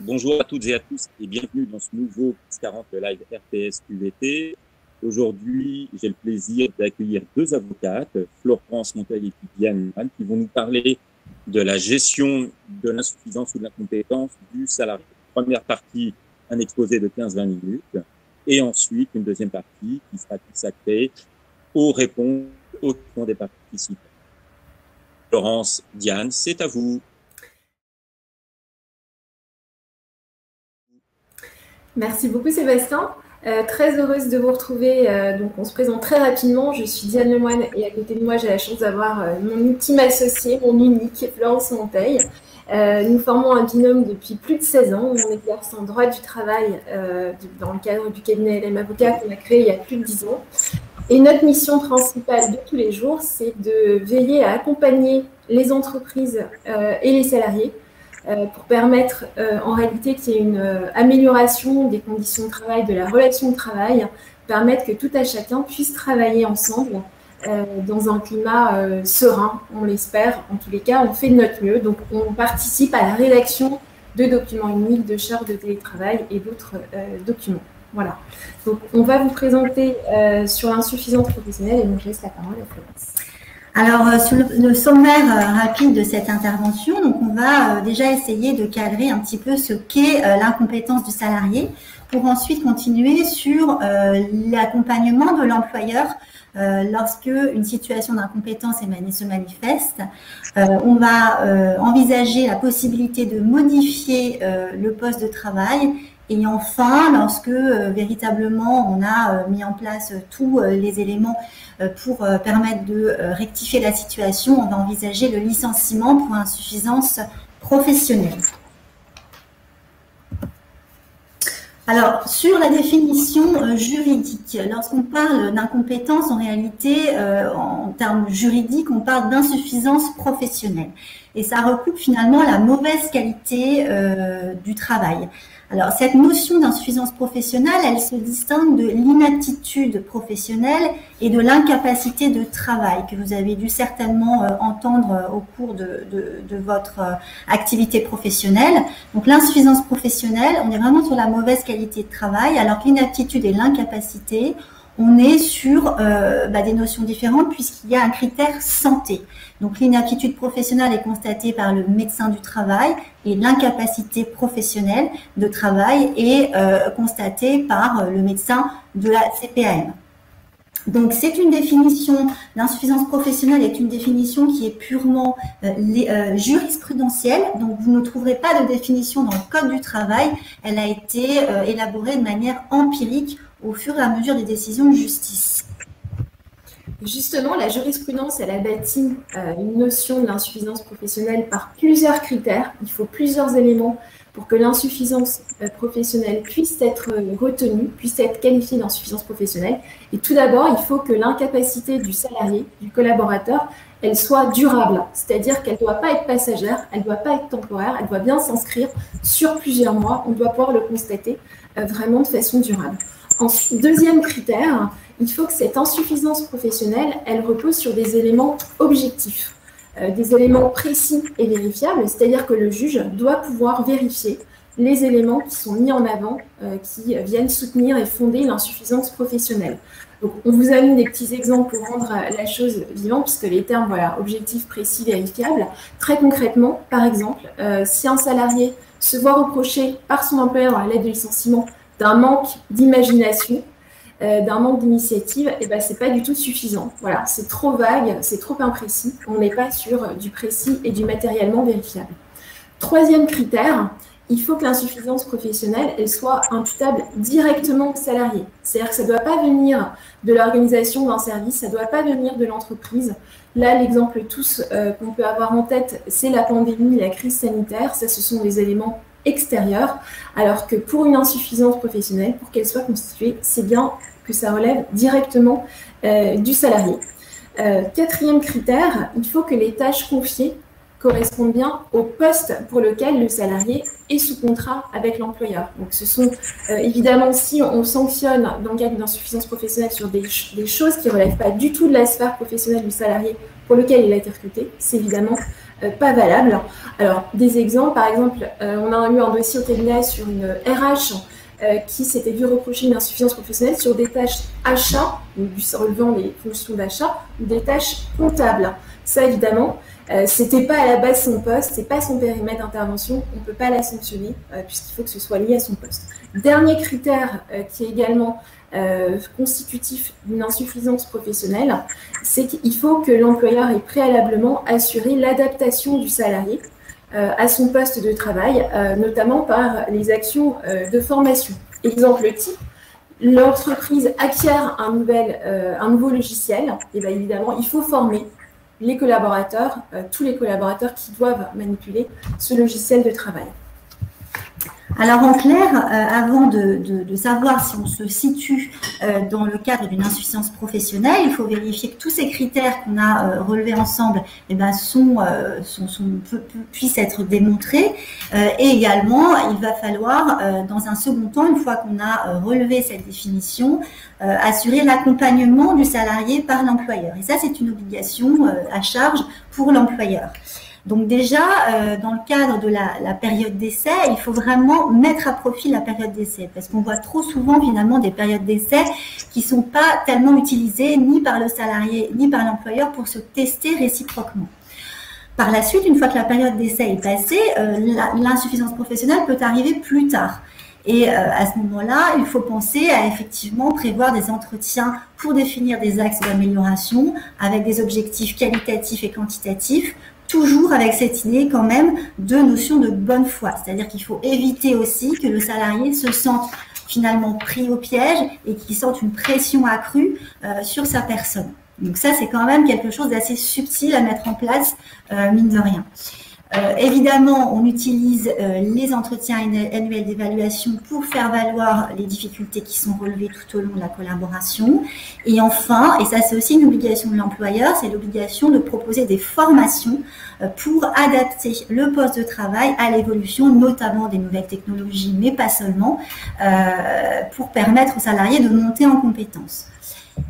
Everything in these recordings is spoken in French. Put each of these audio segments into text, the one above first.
Bonjour à toutes et à tous et bienvenue dans ce nouveau 40 live RTS QVT. Aujourd'hui, j'ai le plaisir d'accueillir deux avocates, Florence Monteil et Diane Mann, qui vont nous parler de la gestion de l'insuffisance ou de l'incompétence du salarié. Première partie, un exposé de 15-20 minutes et ensuite une deuxième partie qui sera consacrée aux réponses aux questions des participants. Florence, Diane, c'est à vous. Merci beaucoup Sébastien. Très heureuse de vous retrouver. Donc on se présente très rapidement. Je suis Diane Lemoine et à côté de moi, j'ai la chance d'avoir mon ultime associé, mon unique, Florence Monteil. Nous formons un binôme depuis plus de 16 ans. On exerce en droit du travail dans le cadre du cabinet LM Avocat qu'on a créé il y a plus de 10 ans. Et notre mission principale de tous les jours, c'est de veiller à accompagner les entreprises et les salariés pour permettre en réalité qu'il y ait une amélioration des conditions de travail, de la relation de travail, permettre que tout à chacun puisse travailler ensemble dans un climat serein, on l'espère. En tous les cas, on fait de notre mieux. Donc, on participe à la rédaction de documents uniques, de chartes de télétravail et d'autres documents. Voilà. Donc, on va vous présenter sur l'insuffisance professionnelle et donc je laisse la parole à Florence. Alors, sur le sommaire rapide de cette intervention, donc on va déjà essayer de cadrer un petit peu ce qu'est l'incompétence du salarié pour ensuite continuer sur l'accompagnement de l'employeur lorsque une situation d'incompétence se manifeste. On va envisager la possibilité de modifier le poste de travail. Et enfin, lorsque véritablement on a mis en place tous les éléments pour permettre de rectifier la situation, on va envisager le licenciement pour insuffisance professionnelle. Alors, sur la définition juridique, lorsqu'on parle d'incompétence, en réalité, en termes juridiques, on parle d'insuffisance professionnelle. Et ça recoupe finalement la mauvaise qualité du travail. Alors, cette notion d'insuffisance professionnelle, elle se distingue de l'inaptitude professionnelle et de l'incapacité de travail que vous avez dû certainement entendre au cours de votre activité professionnelle. Donc, l'insuffisance professionnelle, on est vraiment sur la mauvaise qualité de travail, alors que l'inaptitude et l'incapacité, on est sur des notions différentes puisqu'il y a un critère santé. Donc, l'inaptitude professionnelle est constatée par le médecin du travail et l'incapacité professionnelle de travail est constatée par le médecin de la CPAM. Donc, c'est une définition, l'insuffisance professionnelle est une définition qui est purement jurisprudentielle. Donc, vous ne trouverez pas de définition dans le Code du travail. Elle a été élaborée de manière empirique au fur et à mesure des décisions de justice. Justement, la jurisprudence, elle a bâti une notion de l'insuffisance professionnelle par plusieurs critères. Il faut plusieurs éléments pour que l'insuffisance professionnelle puisse être retenue, puisse être qualifiée d'insuffisance professionnelle. Et tout d'abord, il faut que l'incapacité du salarié, du collaborateur, elle soit durable. C'est-à-dire qu'elle ne doit pas être passagère, elle ne doit pas être temporaire, elle doit bien s'inscrire sur plusieurs mois. On doit pouvoir le constater vraiment de façon durable. Ensuite, deuxième critère, il faut que cette insuffisance professionnelle, elle repose sur des éléments objectifs, des éléments précis et vérifiables, c'est-à-dire que le juge doit pouvoir vérifier les éléments qui sont mis en avant, qui viennent soutenir et fonder l'insuffisance professionnelle. Donc, on vous a mis des petits exemples pour rendre la chose vivante, puisque les termes, voilà, objectifs, précis, vérifiables. Très concrètement, par exemple, si un salarié se voit reprocher par son employeur dans la lettre de licenciement d'un manque d'imagination, d'un manque d'initiative, et ben, c'est pas du tout suffisant. Voilà, c'est trop vague, c'est trop imprécis. On n'est pas sur du précis et du matériellement vérifiable. Troisième critère, il faut que l'insuffisance professionnelle, elle soit imputable directement au salarié. C'est-à-dire que ça ne doit pas venir de l'organisation d'un service, ça ne doit pas venir de l'entreprise. Là, l'exemple tous qu'on peut avoir en tête, c'est la pandémie, la crise sanitaire. Ça, ce sont des éléments extérieurs, alors que pour une insuffisance professionnelle, pour qu'elle soit constituée, c'est bien que ça relève directement du salarié. Quatrième critère, il faut que les tâches confiées correspondent bien au poste pour lequel le salarié est sous contrat avec l'employeur. Donc, ce sont évidemment, si on sanctionne dans le cadre d'une insuffisance professionnelle sur des choses qui ne relèvent pas du tout de la sphère professionnelle du salarié pour lequel il a été recruté, c'est évidemment pas valables. Alors, des exemples, par exemple, on a eu un dossier au cabinet sur une RH qui s'était vu reprocher une insuffisance professionnelle sur des tâches achats, donc relevant des fonctions d'achat, ou des tâches comptables. Ça, évidemment, c'était pas à la base son poste, c'est pas son périmètre d'intervention, on peut pas la sanctionner puisqu'il faut que ce soit lié à son poste. Dernier critère qui est également constitutif d'une insuffisance professionnelle, c'est qu'il faut que l'employeur ait préalablement assuré l'adaptation du salarié à son poste de travail, notamment par les actions de formation. Exemple type, l'entreprise acquiert un nouveau logiciel, et bien évidemment, il faut former les collaborateurs, tous les collaborateurs qui doivent manipuler ce logiciel de travail. Alors en clair, avant de savoir si on se situe dans le cadre d'une insuffisance professionnelle, il faut vérifier que tous ces critères qu'on a relevés ensemble puissent être démontrés. Et également, il va falloir, dans un second temps, une fois qu'on a relevé cette définition, assurer l'accompagnement du salarié par l'employeur. Et ça, c'est une obligation à charge pour l'employeur. Donc déjà, dans le cadre de la période d'essai, il faut vraiment mettre à profit la période d'essai parce qu'on voit trop souvent finalement des périodes d'essai qui ne sont pas tellement utilisées ni par le salarié ni par l'employeur pour se tester réciproquement. Par la suite, une fois que la période d'essai est passée, l'insuffisance professionnelle peut arriver plus tard. Et à ce moment-là, il faut penser à effectivement prévoir des entretiens pour définir des axes d'amélioration avec des objectifs qualitatifs et quantitatifs, toujours avec cette idée quand même de notion de bonne foi. C'est-à-dire qu'il faut éviter aussi que le salarié se sente finalement pris au piège et qu'il sente une pression accrue sur sa personne. Donc ça, c'est quand même quelque chose d'assez subtil à mettre en place, mine de rien. Évidemment, on utilise les entretiens annuels d'évaluation pour faire valoir les difficultés qui sont relevées tout au long de la collaboration. Et enfin, et ça c'est aussi une obligation de l'employeur, c'est l'obligation de proposer des formations pour adapter le poste de travail à l'évolution, notamment des nouvelles technologies, mais pas seulement, pour permettre aux salariés de monter en compétences.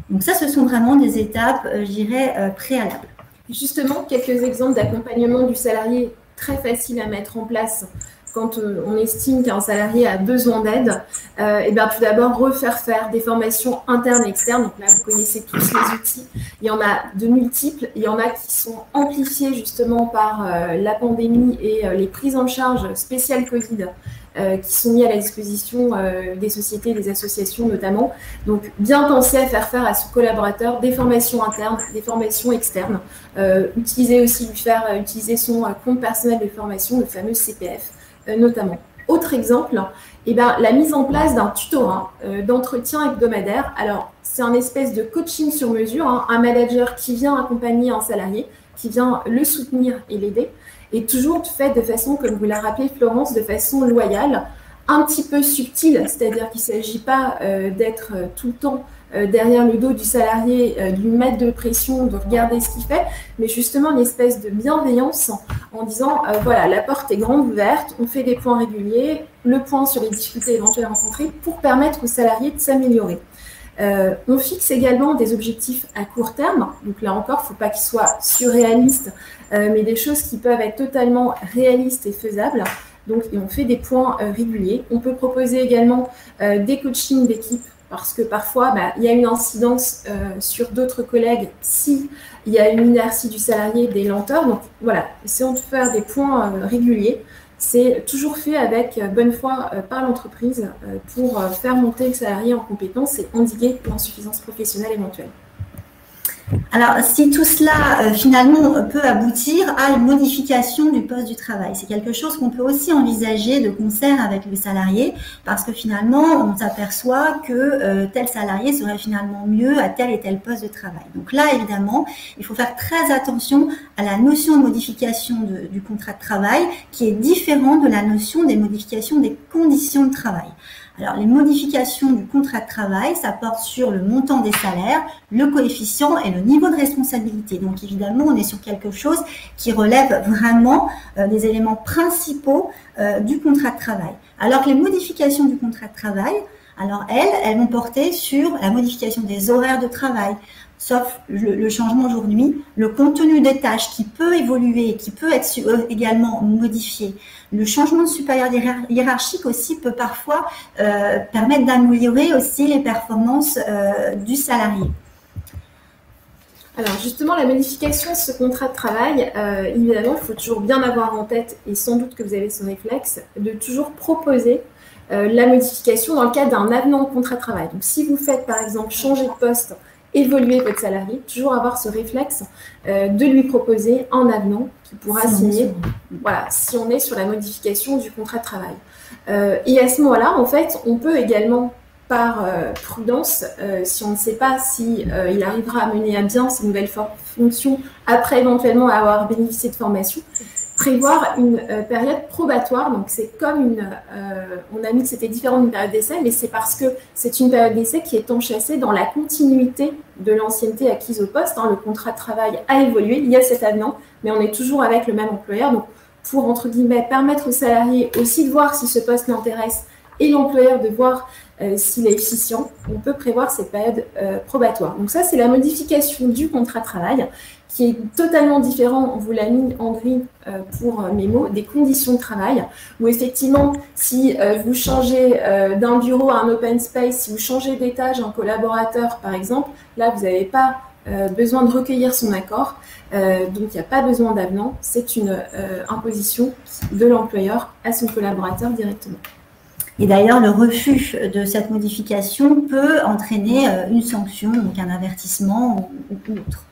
Donc ça, ce sont vraiment des étapes, je dirais, préalables. Justement, quelques exemples d'accompagnement du salarié très faciles à mettre en place quand on estime qu'un salarié a besoin d'aide. Et bien, tout d'abord, refaire faire des formations internes et externes. Donc là, vous connaissez tous les outils. Il y en a de multiples. Il y en a qui sont amplifiés justement par la pandémie et les prises en charge spéciales Covid qui sont mis à la disposition des sociétés, des associations notamment. Donc, bien penser à faire faire à son collaborateur des formations internes, des formations externes. Utiliser son compte personnel de formation, le fameux CPF, notamment. Autre exemple, la mise en place d'un tutorat d'entretien hebdomadaire. Alors, c'est un espèce de coaching sur mesure, un manager qui vient accompagner un salarié, qui vient le soutenir et l'aider. Et toujours fait de façon, comme vous l'a rappelé Florence, de façon loyale, un petit peu subtile, c'est-à-dire qu'il ne s'agit pas d'être tout le temps derrière le dos du salarié, de lui mettre de pression, de regarder ce qu'il fait, mais justement une espèce de bienveillance en disant, voilà, la porte est grande ouverte, on fait des points réguliers, le point sur les difficultés éventuelles rencontrées pour permettre aux salariés de s'améliorer. On fixe également des objectifs à court terme. Donc là encore, il ne faut pas qu'ils soient surréalistes, mais des choses qui peuvent être totalement réalistes et faisables. Donc, et on fait des points réguliers. On peut proposer également des coachings d'équipe parce que parfois, il y a une incidence sur d'autres collègues s'il y a une inertie du salarié, des lenteurs. Donc voilà, essayons de faire des points réguliers. C'est toujours fait avec bonne foi par l'entreprise pour faire monter le salarié en compétences et endiguer l'insuffisance professionnelle éventuelle. Alors, si tout cela, finalement, peut aboutir à une modification du poste du travail, c'est quelque chose qu'on peut aussi envisager de concert avec le salarié, parce que finalement, on s'aperçoit que tel salarié serait finalement mieux à tel et tel poste de travail. Donc là, évidemment, il faut faire très attention à la notion de modification du contrat de travail, qui est différente de la notion des modifications des conditions de travail. Alors, les modifications du contrat de travail, ça porte sur le montant des salaires, le coefficient et le niveau de responsabilité. Donc, évidemment, on est sur quelque chose qui relève vraiment des éléments principaux du contrat de travail. Alors que les modifications du contrat de travail, Alors elles vont porter sur la modification des horaires de travail, sauf le changement aujourd'hui, le contenu des tâches qui peut évoluer, qui peut être également modifié. Le changement de supérieur hiérarchique aussi peut parfois permettre d'améliorer aussi les performances du salarié. Alors justement, la modification de ce contrat de travail, évidemment, il faut toujours bien avoir en tête, et sans doute que vous avez ce réflexe, de toujours proposer la modification dans le cadre d'un avenant de contrat de travail. Donc si vous faites par exemple changer de poste, évoluer votre salarié, toujours avoir ce réflexe de lui proposer un avenant qui pourra signer, voilà, si on est sur la modification du contrat de travail. Et à ce moment-là, en fait, on peut également, par prudence, si on ne sait pas si il arrivera à mener à bien ces nouvelles fonctions après éventuellement avoir bénéficié de formation, prévoir une période probatoire. Donc c'est comme on a mis que c'était différent d'une période d'essai, mais c'est parce que c'est une période d'essai qui est enchâssée dans la continuité de l'ancienneté acquise au poste. Le contrat de travail a évolué, il y a cet avenant, mais on est toujours avec le même employeur. Donc pour, entre guillemets, permettre au salarié aussi de voir si ce poste l'intéresse et l'employeur de voir s'il est efficient, on peut prévoir cette période probatoire. Donc ça, c'est la modification du contrat de travail qui est totalement différent, on vous l'a mis en gris pour mes mots, des conditions de travail, où effectivement, si vous changez d'un bureau à un open space, si vous changez d'étage en collaborateur, par exemple, là, vous n'avez pas besoin de recueillir son accord, donc il n'y a pas besoin d'avenant, c'est une imposition de l'employeur à son collaborateur directement. Et d'ailleurs, le refus de cette modification peut entraîner une sanction, donc un avertissement ou autre.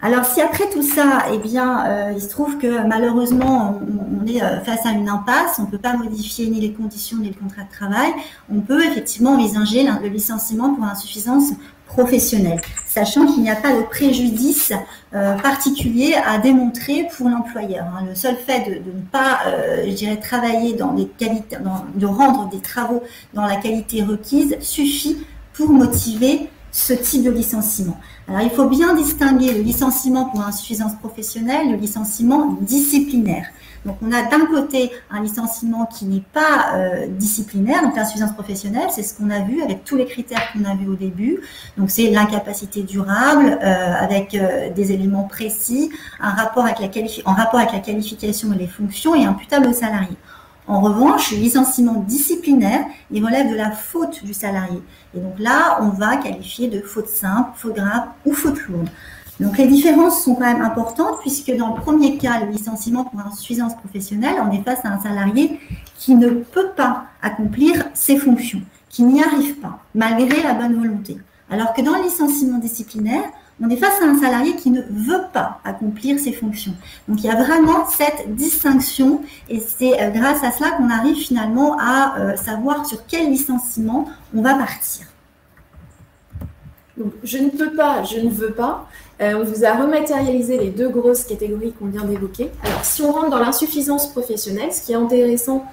Alors, si après tout ça, eh bien, il se trouve que malheureusement, on est face à une impasse, on ne peut pas modifier ni les conditions ni le contrat de travail, on peut effectivement envisager le licenciement pour insuffisance professionnelle, sachant qu'il n'y a pas de préjudice particulier à démontrer pour l'employeur. Le seul fait de ne pas, je dirais, travailler dans les qualités, de rendre des travaux dans la qualité requise suffit pour motiver ce type de licenciement. Alors, il faut bien distinguer le licenciement pour insuffisance professionnelle, le licenciement disciplinaire. Donc, on a d'un côté un licenciement qui n'est pas disciplinaire, donc l'insuffisance professionnelle, c'est ce qu'on a vu avec tous les critères qu'on a vus au début. Donc, c'est l'incapacité durable avec des éléments précis, en rapport avec la qualification et les fonctions et imputable au salarié. En revanche, le licenciement disciplinaire, il relève de la faute du salarié. Et donc là, on va qualifier de faute simple, faute grave ou faute lourde. Donc les différences sont quand même importantes puisque dans le premier cas, le licenciement pour insuffisance professionnelle, on est face à un salarié qui ne peut pas accomplir ses fonctions, qui n'y arrive pas, malgré la bonne volonté. Alors que dans le licenciement disciplinaire, on est face à un salarié qui ne veut pas accomplir ses fonctions. Donc, il y a vraiment cette distinction et c'est grâce à cela qu'on arrive finalement à savoir sur quel licenciement on va partir. Donc, je ne peux pas, je ne veux pas. On vous a rematérialisé les deux grosses catégories qu'on vient d'évoquer. Alors, si on rentre dans l'insuffisance professionnelle, ce qui est intéressant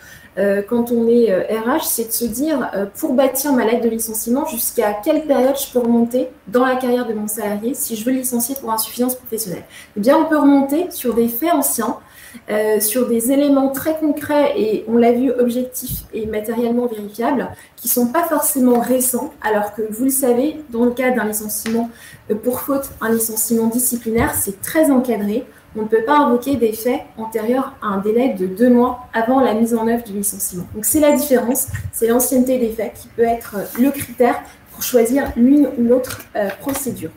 quand on est RH, c'est de se dire, pour bâtir ma lettre de licenciement, jusqu'à quelle période je peux remonter dans la carrière de mon salarié si je veux le licencier pour insuffisance professionnelle. Eh bien, on peut remonter sur des faits anciens, sur des éléments très concrets et, on l'a vu, objectifs et matériellement vérifiables, qui ne sont pas forcément récents, alors que, vous le savez, dans le cas d'un licenciement pour faute, un licenciement disciplinaire, c'est très encadré. On ne peut pas invoquer des faits antérieurs à un délai de 2 mois avant la mise en œuvre du licenciement. Donc, c'est la différence, c'est l'ancienneté des faits qui peut être le critère pour choisir l'une ou l'autre procédure.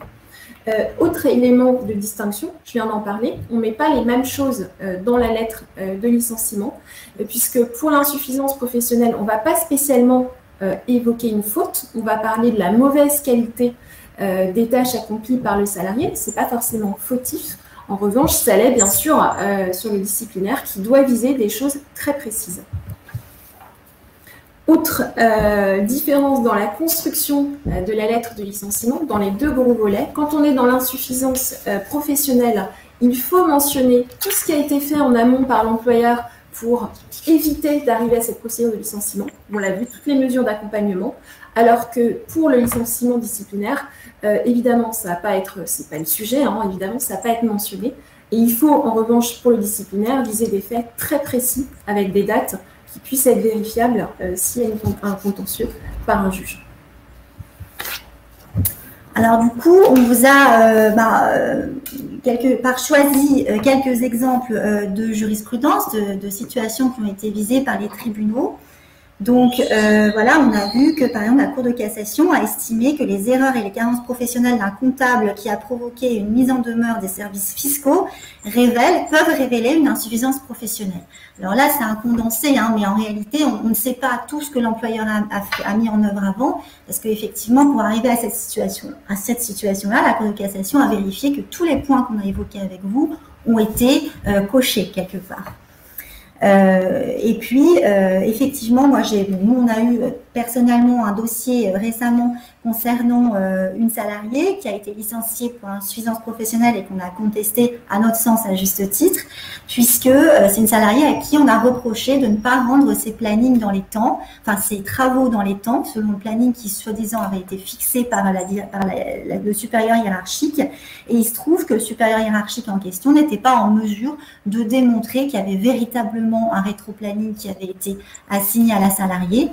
Autre élément de distinction, je viens d'en parler, on ne met pas les mêmes choses dans la lettre de licenciement, puisque pour l'insuffisance professionnelle, on ne va pas spécialement évoquer une faute, on va parler de la mauvaise qualité des tâches accomplies par le salarié, ce n'est pas forcément fautif. En revanche, ça l'est bien sûr sur le disciplinaire qui doit viser des choses très précises. Autre différence dans la construction de la lettre de licenciement, dans les deux gros volets, quand on est dans l'insuffisance professionnelle, il faut mentionner tout ce qui a été fait en amont par l'employeur pour éviter d'arriver à cette procédure de licenciement. On l'a vu, toutes les mesures d'accompagnement. Alors que pour le licenciement disciplinaire, évidemment, ça va pas être, c'est pas le sujet, évidemment, ça va pas être mentionné. Et il faut, en revanche, pour le disciplinaire, viser des faits très précis avec des dates qui puisse être vérifiable s'il y a un contentieux par un juge. Alors du coup, on vous a choisi quelques exemples de jurisprudence, de situations qui ont été visées par les tribunaux. Donc voilà, on a vu que par exemple la Cour de cassation a estimé que les erreurs et les carences professionnelles d'un comptable qui a provoqué une mise en demeure des services fiscaux peuvent révéler une insuffisance professionnelle. Alors là, c'est un condensé, mais en réalité, on ne sait pas tout ce que l'employeur a mis en œuvre avant, parce qu'effectivement, pour arriver à cette situation-là, la Cour de cassation a vérifié que tous les points qu'on a évoqués avec vous ont été cochés quelque part. Et puis, effectivement, nous, on a eu personnellement un dossier récemment concernant une salariée qui a été licenciée pour insuffisance professionnelle et qu'on a contesté à notre sens à juste titre, puisque c'est une salariée à qui on a reproché de ne pas rendre ses plannings dans les temps, enfin ses travaux dans les temps, selon le planning qui soi-disant avait été fixé par le supérieur hiérarchique. Et il se trouve que le supérieur hiérarchique en question n'était pas en mesure de démontrer qu'il y avait véritablement un rétro-planning qui avait été assigné à la salariée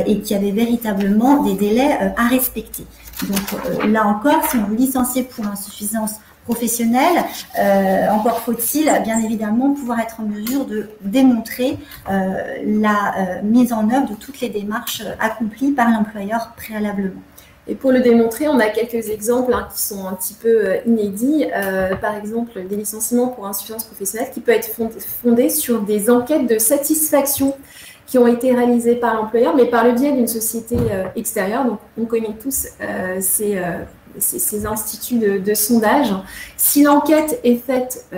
et qu'il y avait véritablement des délais à respecter. Donc là encore, si on veut licencier pour insuffisance professionnelle, encore faut-il bien évidemment pouvoir être en mesure de démontrer la mise en œuvre de toutes les démarches accomplies par l'employeur préalablement. Et pour le démontrer, on a quelques exemples qui sont un petit peu inédits. Par exemple, des licenciements pour insuffisance professionnelle qui peuvent être fondés sur des enquêtes de satisfaction qui ont été réalisées par l'employeur, mais par le biais d'une société extérieure. Donc, on connaît tous ces instituts de sondage. Si l'enquête est faite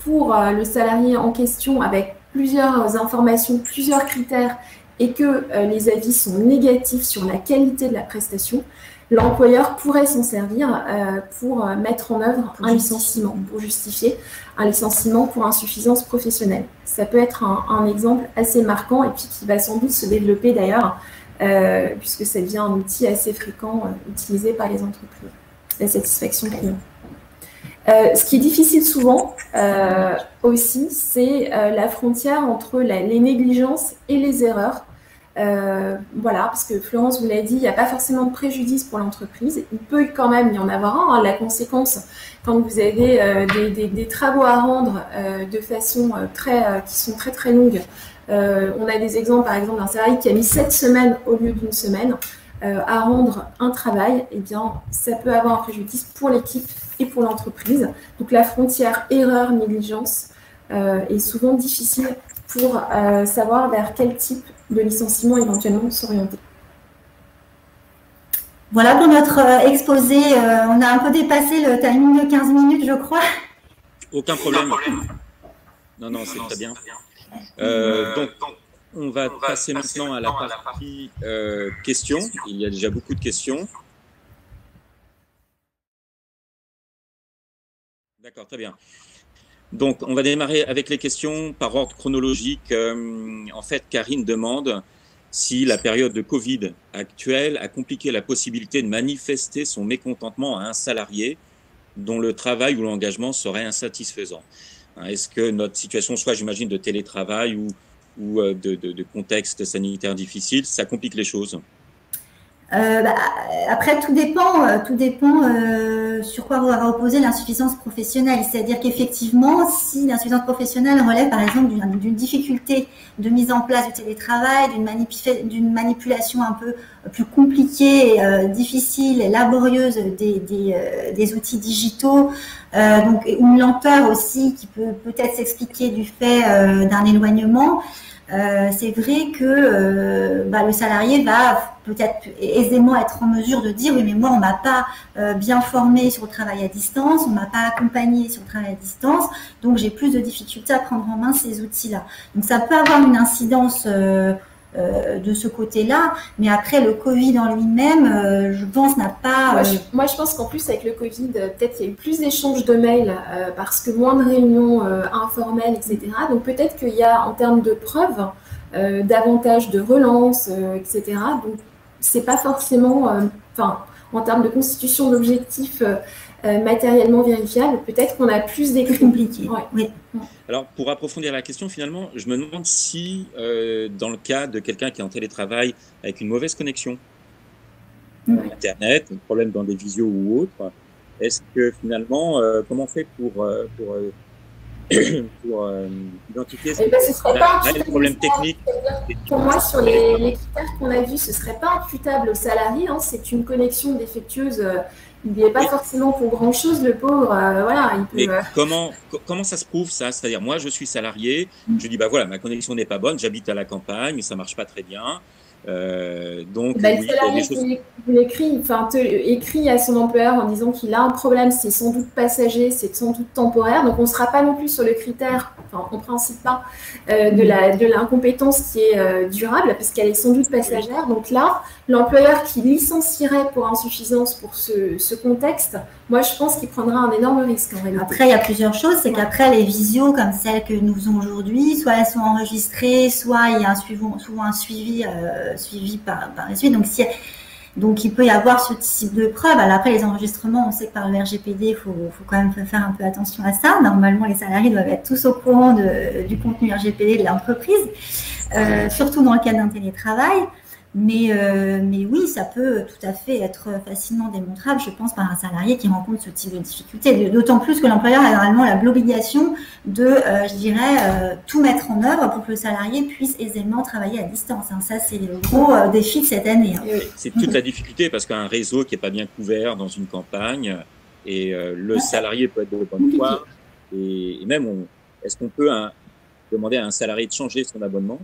pour le salarié en question avec plusieurs informations, plusieurs critères, et que les avis sont négatifs sur la qualité de la prestation, l'employeur pourrait s'en servir pour mettre en œuvre un licenciement, pour justifier un licenciement pour insuffisance professionnelle. Ça peut être un exemple assez marquant et puis qui va sans doute se développer d'ailleurs, puisque ça devient un outil assez fréquent utilisé par les entreprises, la satisfaction client. Ce qui est difficile souvent aussi, c'est la frontière entre les négligences et les erreurs. Voilà, parce que Florence vous l'a dit, il n'y a pas forcément de préjudice pour l'entreprise. Il peut quand même y en avoir un. La conséquence, quand vous avez des travaux à rendre de façon qui sont très très longues, on a des exemples, par exemple, d'un salarié qui a mis 7 semaines au lieu d'une semaine à rendre un travail, eh bien, ça peut avoir un préjudice pour l'équipe et pour l'entreprise. Donc, la frontière erreur-négligence est souvent difficile pour savoir vers quel type de licenciement éventuellement s'orienter. Voilà pour notre exposé. On a un peu dépassé le timing de 15 minutes, je crois. Aucun problème. Non, c'est très bien. Donc, on va passer maintenant à la partie questions. Il y a déjà beaucoup de questions. D'accord, très bien. Donc, on va démarrer avec les questions par ordre chronologique. En fait, Karine demande si la période de Covid actuelle a compliqué la possibilité de manifester son mécontentement à un salarié dont le travail ou l'engagement serait insatisfaisant. Est-ce que notre situation, soit j'imagine de télétravail ou de contexte sanitaire difficile, ça complique les choses? Après, tout dépend sur quoi va reposer l'insuffisance professionnelle. C'est-à-dire qu'effectivement, si l'insuffisance professionnelle relève par exemple d'une difficulté de mise en place du télétravail, d'une manipulation un peu plus compliquée, difficile et laborieuse des outils digitaux, donc une lenteur aussi qui peut peut-être s'expliquer du fait d'un éloignement, c'est vrai que le salarié va peut-être aisément être en mesure de dire oui, mais moi on m'a pas bien formé sur le travail à distance, on m'a pas accompagné sur le travail à distance, donc j'ai plus de difficultés à prendre en main ces outils-là. Donc ça peut avoir une incidence de ce côté-là, mais après le Covid en lui-même, je pense n'a pas. Moi, je pense qu'en plus avec le Covid, peut-être il y a eu plus d'échanges de mails parce que moins de réunions informelles, etc. Donc peut-être qu'il y a en termes de preuves davantage de relance, etc. Donc c'est pas forcément. en termes de constitution d'objectifs matériellement vérifiables, peut-être qu'on a plus d'écrits. Compliqué. Ouais. Oui. Alors, pour approfondir la question, finalement, je me demande si, dans le cas de quelqu'un qui est en télétravail avec une mauvaise connexion, Internet, un problème dans des visios ou autres, est-ce que finalement, comment on fait pour identifier ce serait pas les problèmes techniques? Pour moi, sur les critères qu'on a vus, ce ne serait pas imputable au salarié. Hein, c'est une connexion défectueuse. Il n'y est pas forcément pour grand-chose, le pauvre. Voilà, il peut, mais comment ça se prouve, ça? C'est-à-dire, moi, je suis salarié, je dis, bah voilà, ma connexion n'est pas bonne, j'habite à la campagne, ça marche pas très bien. Donc, le salarié écrit à son employeur en disant qu'il a un problème, c'est sans doute passager, c'est sans doute temporaire. Donc, on ne sera pas non plus sur le critère, en principe pas, de l'incompétence qui est durable, parce qu'elle est sans doute passagère. Donc là, l'employeur qui licencierait pour insuffisance pour ce contexte, moi, je pense qu'il prendra un énorme risque en réalité. Après, il y a plusieurs choses. C'est qu'après, les visios comme celles que nous faisons aujourd'hui, soit elles sont enregistrées, soit il y a souvent un suivi par la suite. Donc, il peut y avoir ce type de preuves. Alors après, les enregistrements, on sait que par le RGPD, il faut quand même faire un peu attention à ça. Normalement, les salariés doivent être tous au courant du contenu RGPD de l'entreprise, surtout dans le cas d'un télétravail. Mais oui, ça peut tout à fait être facilement démontrable, je pense, par un salarié qui rencontre ce type de difficulté. D'autant plus que l'employeur a normalement l'obligation de, tout mettre en œuvre pour que le salarié puisse aisément travailler à distance. Hein. Ça, c'est le gros défi de cette année. Hein. C'est toute la difficulté parce qu'un réseau qui n'est pas bien couvert dans une campagne et le salarié peut être de bonne foi. Et même, est-ce qu'on peut demander à un salarié de changer son abonnement,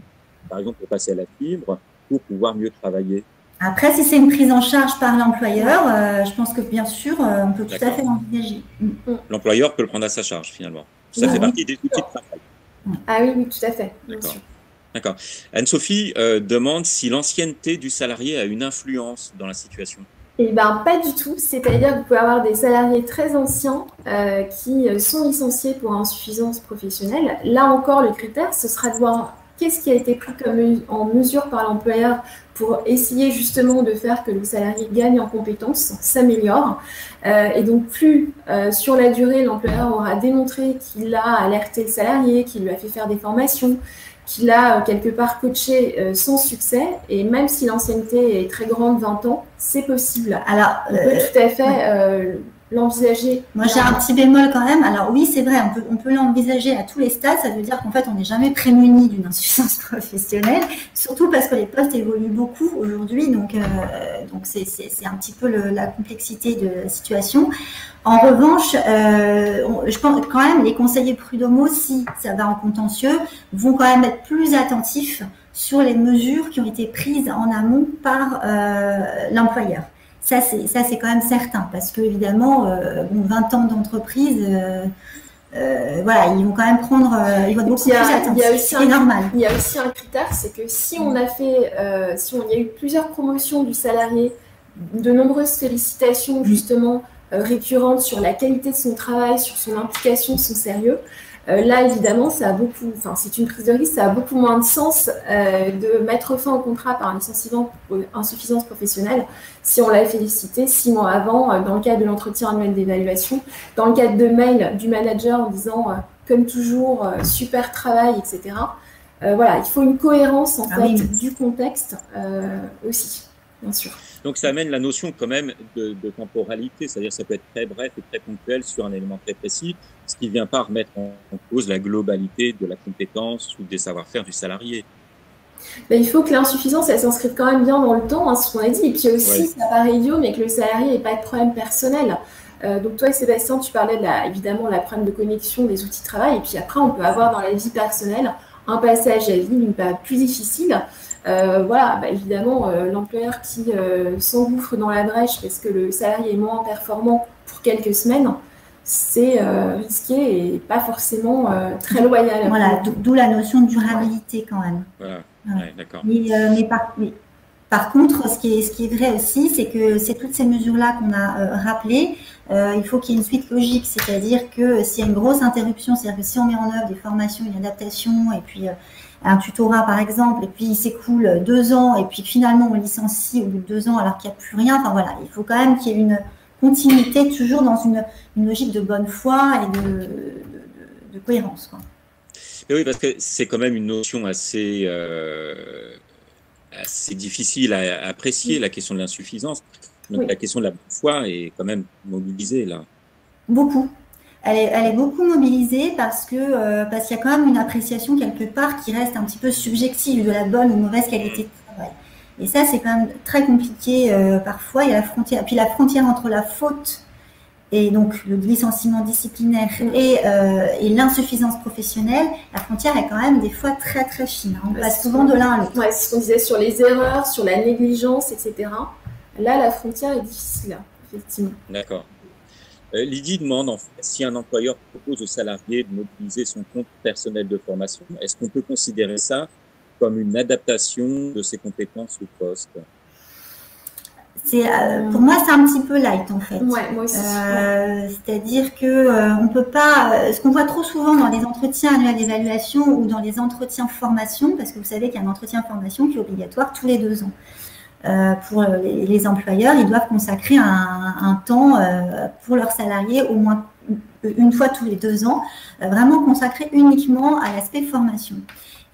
par exemple pour passer à la fibre, pour pouvoir mieux travailler? Après, si c'est une prise en charge par l'employeur, je pense que bien sûr, on peut tout à fait l'envisager. L'employeur peut le prendre à sa charge finalement. Ça fait partie des outils de travail. Ah oui, tout à fait. D'accord. Anne-Sophie demande si l'ancienneté du salarié a une influence dans la situation. Eh bien, pas du tout. C'est-à-dire que vous pouvez avoir des salariés très anciens qui sont licenciés pour insuffisance professionnelle. Là encore, le critère, ce sera de voir qu'est-ce qui a été pris en mesure par l'employeur pour essayer justement de faire que le salarié gagne en compétences, s'améliore. Et donc, plus sur la durée, l'employeur aura démontré qu'il a alerté le salarié, qu'il lui a fait faire des formations, qu'il a quelque part coaché sans succès. Et même si l'ancienneté est très grande, 20 ans, c'est possible. Alors, on peut tout à fait l'envisager. Moi, j'ai un petit bémol quand même. Alors oui, c'est vrai, on peut l'envisager à tous les stades. Ça veut dire qu'en fait, on n'est jamais prémuni d'une insuffisance professionnelle, surtout parce que les postes évoluent beaucoup aujourd'hui. Donc c'est un petit peu la complexité de la situation. En revanche, je pense quand même les conseillers prud'homaux, si ça va en contentieux, vont quand même être plus attentifs sur les mesures qui ont été prises en amont par l'employeur. Ça, c'est quand même certain, parce que évidemment, 20 ans d'entreprise, voilà, ils vont quand même prendre, ils vont être beaucoup plus attentifs. C'est normal. Il y a aussi un critère, c'est que si on a fait, il y a eu plusieurs promotions du salarié, de nombreuses félicitations justement récurrentes sur la qualité de son travail, sur son implication, son sérieux. Là, évidemment, c'est une prise de risque, ça a beaucoup moins de sens de mettre fin au contrat par un licenciement pour insuffisance professionnelle si on l'a félicité 6 mois avant, dans le cadre de l'entretien annuel d'évaluation, dans le cadre de mail du manager en disant comme toujours, super travail, etc. Voilà, il faut une cohérence en fait du contexte aussi, bien sûr. Donc, ça amène la notion quand même de temporalité, c'est-à-dire ça peut être très bref et très ponctuel sur un élément très précis, ce qui ne vient pas remettre en cause la globalité de la compétence ou des savoir-faire du salarié. Il faut que l'insuffisance, elle s'inscrive quand même bien dans le temps, c'est ce qu'on a dit. Et puis aussi, ça paraît idiot, mais que le salarié n'ait pas de problème personnel. Donc toi, Sébastien, tu parlais évidemment la problème de connexion des outils de travail. Et puis après, on peut avoir dans la vie personnelle un passage à vide, une période plus difficile. Évidemment, l'employeur qui s'engouffre dans la brèche parce que le salarié est moins performant pour quelques semaines, c'est risqué et pas forcément très loyal. Voilà, d'où la notion de durabilité quand même. Voilà, d'accord. Par contre, ce qui est vrai aussi, c'est que c'est toutes ces mesures-là qu'on a rappelées. Il faut qu'il y ait une suite logique, c'est-à-dire que s'il y a une grosse interruption, c'est-à-dire que si on met en œuvre des formations, une adaptation, et puis un tutorat par exemple, et puis il s'écoule 2 ans, et puis finalement on licencie au bout de 2 ans alors qu'il n'y a plus rien. Enfin voilà, il faut quand même qu'il y ait une continuité, toujours dans une logique de bonne foi et de cohérence, quoi. Et oui, parce que c'est quand même une notion assez difficile à apprécier, la question de l'insuffisance. Donc, la question de la bonne foi est quand même mobilisée, là. Beaucoup. Elle est beaucoup mobilisée parce qu'il y a quand même une appréciation quelque part qui reste un petit peu subjective de la bonne ou mauvaise qualité de travail. Et ça, c'est quand même très compliqué parfois. Il y a la frontière, puis la frontière entre la faute et donc le licenciement disciplinaire et l'insuffisance professionnelle, la frontière est quand même des fois très très fine. On passe souvent de l'un à l'autre. Ouais, c'est ce qu'on disait sur les erreurs, sur la négligence, etc. Là, la frontière est difficile, effectivement. D'accord. Lydie demande en fait si un employeur propose aux salariés de mobiliser son compte personnel de formation, est-ce qu'on peut considérer ça comme une adaptation de ses compétences au poste? Pour moi, c'est un petit peu light en fait. Ouais, moi aussi. C'est-à-dire que on peut pas. Ce qu'on voit trop souvent dans les entretiens annuels d'évaluation ou dans les entretiens formation, parce que vous savez qu'il y a un entretien formation qui est obligatoire tous les 2 ans. Pour les employeurs, ils doivent consacrer un temps pour leurs salariés au moins une fois tous les 2 ans, vraiment consacré uniquement à l'aspect formation.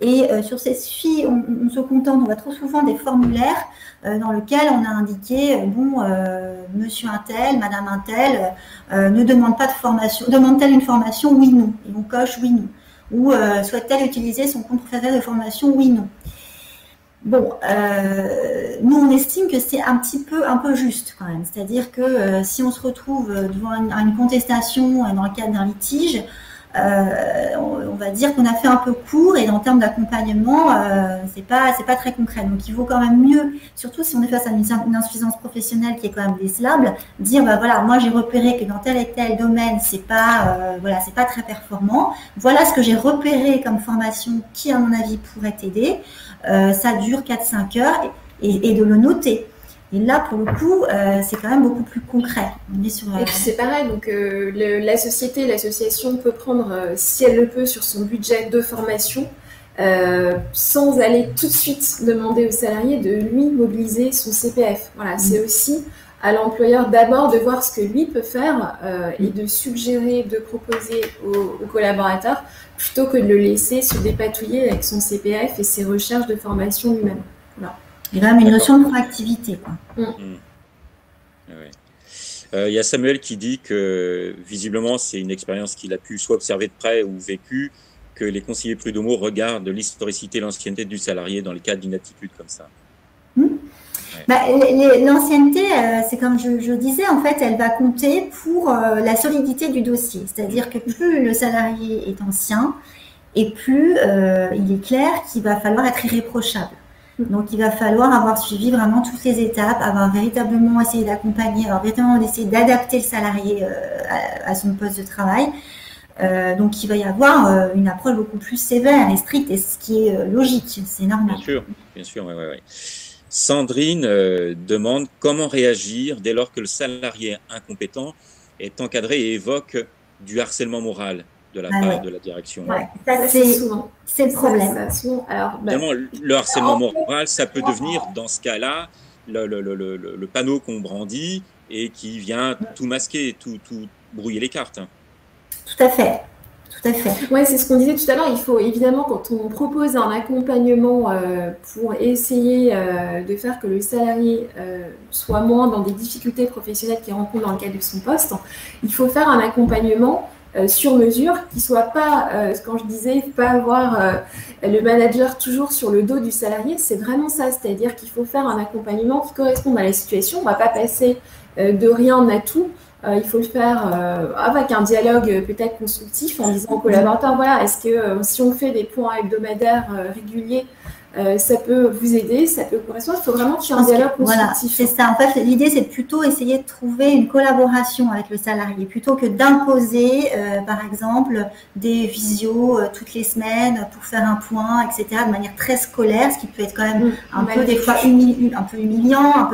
Et sur ces suivis, on se contente, on voit trop souvent des formulaires dans lesquels on a indiqué monsieur un tel, madame un tel ne demande pas de formation, demande-t-elle une formation, oui, non, et on coche oui, non, ou souhaite-t-elle utiliser son compte professionnel de formation, oui, non. Bon, nous on estime que c'est un peu juste quand même, c'est-à-dire que si on se retrouve devant une contestation dans le cadre d'un litige, on va dire qu'on a fait un peu court et en termes d'accompagnement, c'est pas très concret. Donc il vaut quand même mieux, surtout si on est face à une insuffisance professionnelle qui est quand même décelable, dire bah voilà, moi j'ai repéré que dans tel et tel domaine c'est pas très performant. Voilà ce que j'ai repéré comme formation qui à mon avis pourrait t'aider. Ça dure 4-5 heures et de le noter. Et là, pour le coup, c'est quand même beaucoup plus concret. On est sur, Et puis c'est pareil, donc la société, l'association peut prendre, si elle le peut, sur son budget de formation, sans aller tout de suite demander au salarié de lui mobiliser son CPF. Voilà, c'est aussi à l'employeur d'abord de voir ce que lui peut faire et de suggérer, de proposer aux collaborateurs, plutôt que de le laisser se dépatouiller avec son CPF et ses recherches de formation lui-même. Voilà. Il y a quand même une notion de proactivité, quoi. Il y a Samuel qui dit que visiblement c'est une expérience qu'il a pu soit observer de près ou vécu, que les conseillers prud'homaux regardent l'historicité et l'ancienneté du salarié dans le cas d'une attitude comme ça. L'ancienneté, c'est comme je disais, en fait, elle va compter pour la solidité du dossier. C'est-à-dire que plus le salarié est ancien et plus il est clair qu'il va falloir être irréprochable. Donc, il va falloir avoir suivi vraiment toutes les étapes, avoir véritablement essayé d'accompagner, avoir véritablement essayé d'adapter le salarié à son poste de travail. Donc, il va y avoir une approche beaucoup plus sévère et stricte, et ce qui est logique, c'est normal. Bien sûr, ouais. Sandrine demande comment réagir dès lors que le salarié incompétent est encadré et évoque du harcèlement moral de la part de la direction. Ouais. Ça, c'est le problème. Alors, le harcèlement moral, ça peut devenir, dans ce cas-là, le panneau qu'on brandit et qui vient tout masquer, tout brouiller les cartes. Tout à fait. Oui, c'est ce qu'on disait tout à l'heure. Il faut évidemment, quand on propose un accompagnement pour essayer de faire que le salarié soit moins dans des difficultés professionnelles qu'il rencontre dans le cadre de son poste, il faut faire un accompagnement sur mesure, qui soit pas, quand je disais, pas avoir le manager toujours sur le dos du salarié, c'est vraiment ça, c'est-à-dire qu'il faut faire un accompagnement qui corresponde à la situation. On ne va pas passer de rien à tout. Il faut le faire avec un dialogue peut-être constructif en disant aux collaborateurs, voilà, est-ce que si on fait des points hebdomadaires réguliers, ça peut vous aider, ça peut correspondre. Il faut vraiment qu'il y ait un dialogue constructif. Voilà, c'est ça. En fait, l'idée, c'est plutôt essayer de trouver une collaboration avec le salarié, plutôt que d'imposer, par exemple, des visios toutes les semaines pour faire un point, etc., de manière très scolaire, ce qui peut être quand même un peu des fois un peu humiliant,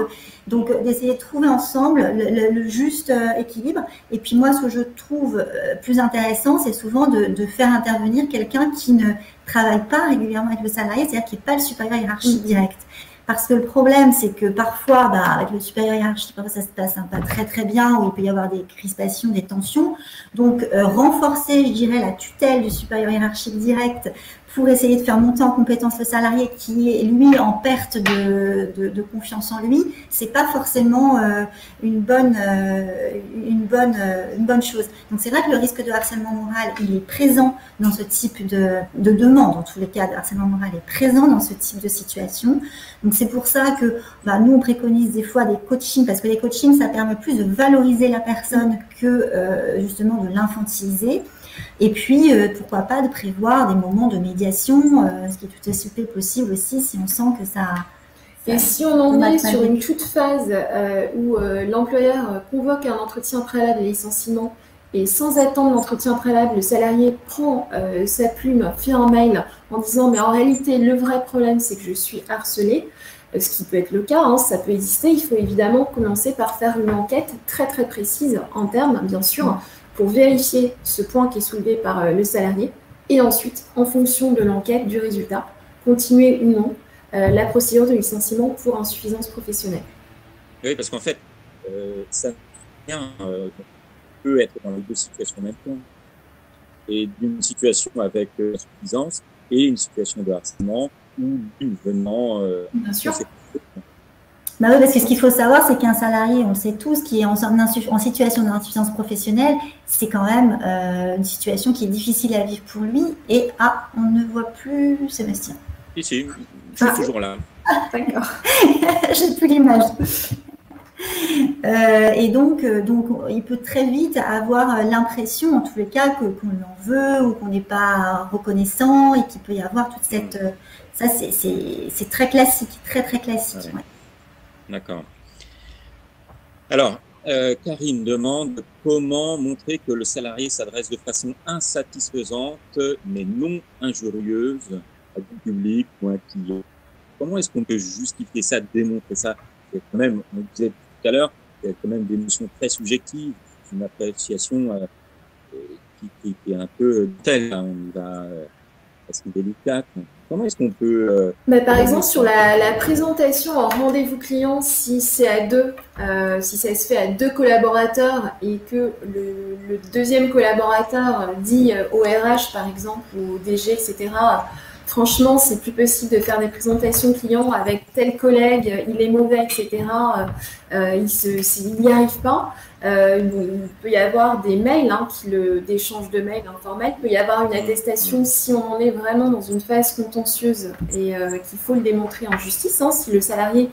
Donc, d'essayer de trouver ensemble le juste équilibre. Et puis moi, ce que je trouve plus intéressant, c'est souvent de faire intervenir quelqu'un qui ne travaille pas régulièrement avec le salarié, c'est-à-dire qui n'est pas le supérieur hiérarchique direct. Parce que le problème, c'est que parfois, avec le supérieur hiérarchique, parfois ça se passe pas très très bien, où il peut y avoir des crispations, des tensions. Donc, renforcer, je dirais, la tutelle du supérieur hiérarchique direct pour essayer de faire monter en compétence le salarié qui est, lui, en perte de confiance en lui, c'est pas forcément une bonne chose. Donc, c'est vrai que le risque de harcèlement moral, il est présent dans ce type de demande. En tous les cas, le harcèlement moral est présent dans ce type de situation. Donc, c'est pour ça que nous, on préconise des fois des coachings, parce que les coachings, ça permet plus de valoriser la personne que justement de l'infantiliser. Et puis, pourquoi pas de prévoir des moments de médiation, ce qui est tout à fait possible aussi si on sent que ça... Et si on en est sur une toute phase où l'employeur convoque un entretien préalable de licenciement et sans attendre l'entretien préalable, le salarié prend sa plume, fait un mail en disant « mais en réalité, le vrai problème, c'est que je suis harcelé », ce qui peut être le cas, ça peut exister. Il faut évidemment commencer par faire une enquête très très précise en termes, bien sûr, pour vérifier ce point qui est soulevé par le salarié et ensuite, en fonction de l'enquête, du résultat, continuer ou non la procédure de licenciement pour insuffisance professionnelle. Oui, parce qu'en fait, ça peut être dans les deux situations en même temps. Et d'une situation avec insuffisance et une situation de harcèlement ou d'une venant... Bien sûr. Oui, parce que ce qu'il faut savoir, c'est qu'un salarié, on le sait tous, qui est en situation d'insuffisance professionnelle, c'est quand même une situation qui est difficile à vivre pour lui. Et on ne voit plus Sébastien. Si, je suis toujours là. D'accord. J'ai plus l'image. Et donc, il peut très vite avoir l'impression, en tous les cas, qu'on l'en veut ou qu'on n'est pas reconnaissant et qu'il peut y avoir toute cette... Ça, c'est très classique, très, très classique. Ouais. D'accord. Alors, Karine demande comment montrer que le salarié s'adresse de façon insatisfaisante, mais non injurieuse à du public ou à un client. Comment est-ce qu'on peut justifier ça, démontrer ça? Quand même, on disait tout à l'heure, il y a quand même des notions très subjectives, une appréciation qui est un peu telle, on va assez délicate. Comment est-ce qu'on peut... par exemple, sur la présentation en rendez-vous client, si c'est à deux, si ça se fait à deux collaborateurs et que le deuxième collaborateur dit au RH, par exemple, ou au DG, etc., franchement, c'est plus possible de faire des présentations clients avec tel collègue, il est mauvais, etc., il n'y arrive pas. Il peut y avoir des mails, d'échanges de mails informels. Il peut y avoir une attestation si on en est vraiment dans une phase contentieuse et qu'il faut le démontrer en justice. Si le salarié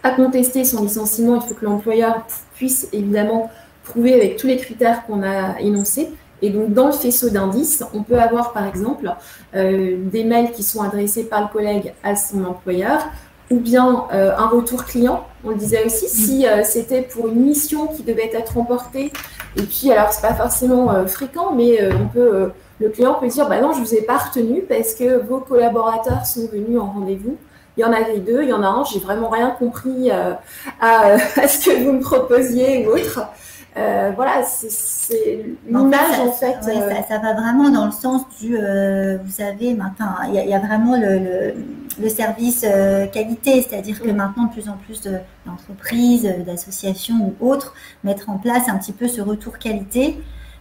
a contesté son licenciement, il faut que l'employeur puisse évidemment prouver avec tous les critères qu'on a énoncés. Et donc, dans le faisceau d'indices, on peut avoir, par exemple, des mails qui sont adressés par le collègue à son employeur, ou bien un retour client. On le disait aussi, si c'était pour une mission qui devait être remportée, et puis, alors, c'est pas forcément fréquent, mais le client peut dire, non, je vous ai pas retenu parce que vos collaborateurs sont venus en rendez-vous. Il y en avait deux, il y en a un, j'ai vraiment rien compris à ce que vous me proposiez ou autre. Voilà, c'est l'image en fait. Ça va vraiment dans le sens du, vous savez, maintenant, il y a vraiment le service qualité, c'est-à-dire que maintenant, de plus en plus d'entreprises, d'associations ou autres mettre en place un petit peu ce retour qualité.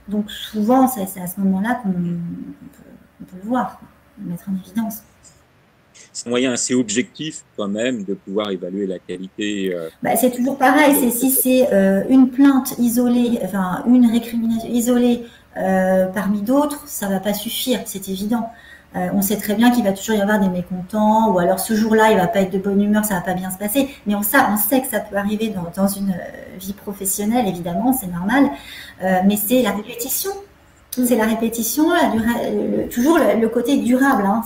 Donc souvent, c'est à ce moment-là qu'on peut le voir, le mettre en évidence. C'est un moyen assez objectif quand même de pouvoir évaluer la qualité. C'est toujours pareil, si c'est une plainte isolée, enfin une récrimination isolée parmi d'autres, ça va pas suffire, c'est évident. On sait très bien qu'il va toujours y avoir des mécontents, ou alors ce jour-là, il va pas être de bonne humeur, ça va pas bien se passer. Mais on sait que ça peut arriver dans une vie professionnelle, évidemment, c'est normal. Mais c'est la répétition. C'est la répétition, toujours le côté durable. Hein,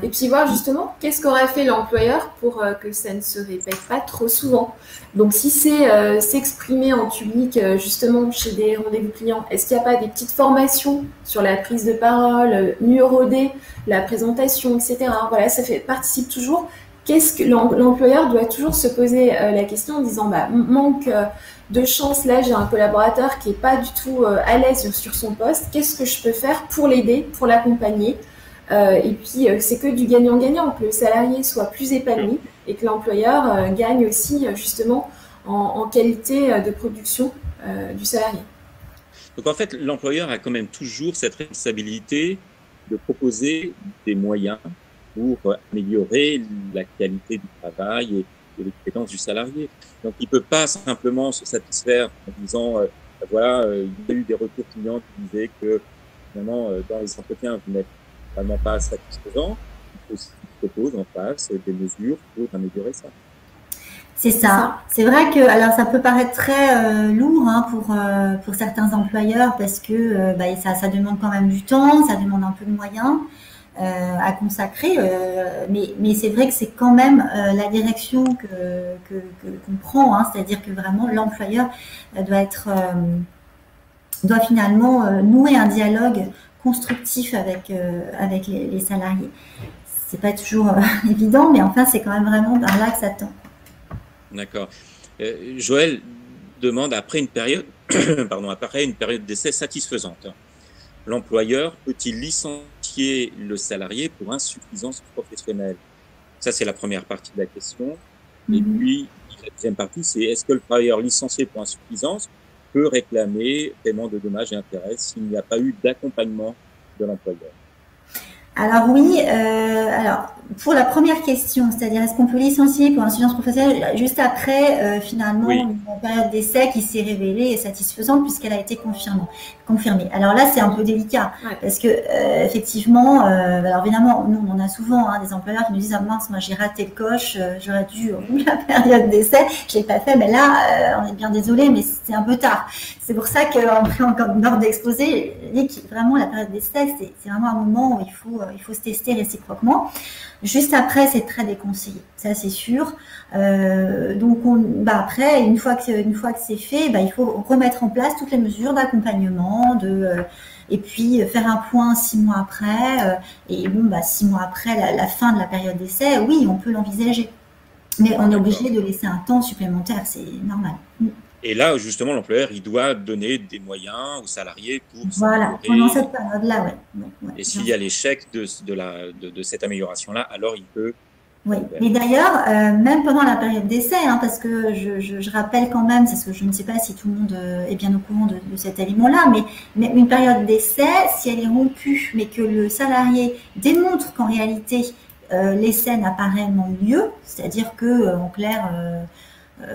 et puis voir justement qu'est-ce qu'aurait fait l'employeur pour que ça ne se répète pas trop souvent. Donc si c'est s'exprimer en public justement chez des rendez-vous clients, est-ce qu'il n'y a pas des petites formations sur la prise de parole, mieux rôder, la présentation, etc. Voilà, ça participe toujours. Qu'est-ce que l'employeur doit toujours se poser la question en disant manque de chance, là j'ai un collaborateur qui n'est pas du tout à l'aise sur son poste, qu'est-ce que je peux faire pour l'aider, pour l'accompagner et puis c'est que du gagnant-gagnant, que le salarié soit plus épanoui et que l'employeur gagne aussi justement en qualité de production du salarié. Donc en fait, l'employeur a quand même toujours cette responsabilité de proposer des moyens pour améliorer la qualité du travail et les compétences du salarié. Donc, il ne peut pas simplement se satisfaire en disant, voilà, il y a eu des retours clients qui disaient que, finalement, dans les entretiens, vous n'êtes vraiment pas satisfaisant. Il faut aussi proposer en face des mesures pour améliorer ça. C'est ça. C'est vrai que, alors, ça peut paraître très lourd hein, pour certains employeurs parce que ça demande quand même du temps, ça demande un peu de moyens. À consacrer, mais c'est vrai que c'est quand même la direction qu'on prend, hein, c'est-à-dire que vraiment l'employeur doit finalement nouer un dialogue constructif avec les salariés. C'est pas toujours évident, mais enfin c'est quand même vraiment par là que ça tend. D'accord. Joël demande après une période d'essai satisfaisante. L'employeur peut-il licencier le salarié pour insuffisance professionnelle? Ça, c'est la première partie de la question. Et puis, la deuxième partie, c'est est-ce que le travailleur licencié pour insuffisance peut réclamer paiement de dommages et intérêts s'il n'y a pas eu d'accompagnement de l'employeur? Alors oui, alors pour la première question, c'est-à-dire est-ce qu'on peut licencier pour insuffisance professionnelle juste après finalement une période d'essai qui s'est révélée satisfaisante puisqu'elle a été confirmée. Alors là c'est un peu délicat parce que effectivement, alors évidemment nous on en a souvent des employeurs qui nous disent ah mince moi j'ai raté le coche, j'aurais dû la période d'essai, je l'ai pas fait, mais là on est bien désolé mais c'est un peu tard. C'est pour ça qu'en lors d'exposé, vraiment la période d'essai c'est vraiment un moment où il faut se tester réciproquement. Juste après, c'est très déconseillé, ça c'est sûr. Donc après, une fois que c'est fait, il faut remettre en place toutes les mesures d'accompagnement, et puis faire un point 6 mois après. Et 6 mois après la fin de la période d'essai, oui, on peut l'envisager. Mais on est obligé de laisser un temps supplémentaire, c'est normal. Et là, justement, l'employeur, il doit donner des moyens aux salariés pour voilà, pendant cette période-là, et s'il y a l'échec de cette amélioration-là, alors il peut... Oui, mais d'ailleurs, même pendant la période d'essai, parce que je rappelle quand même, parce que je ne sais pas si tout le monde est bien au courant de cet élément-là, mais une période d'essai, si elle est rompue, mais que le salarié démontre qu'en réalité, l'essai n'a pas réellement lieu, c'est-à-dire que en clair...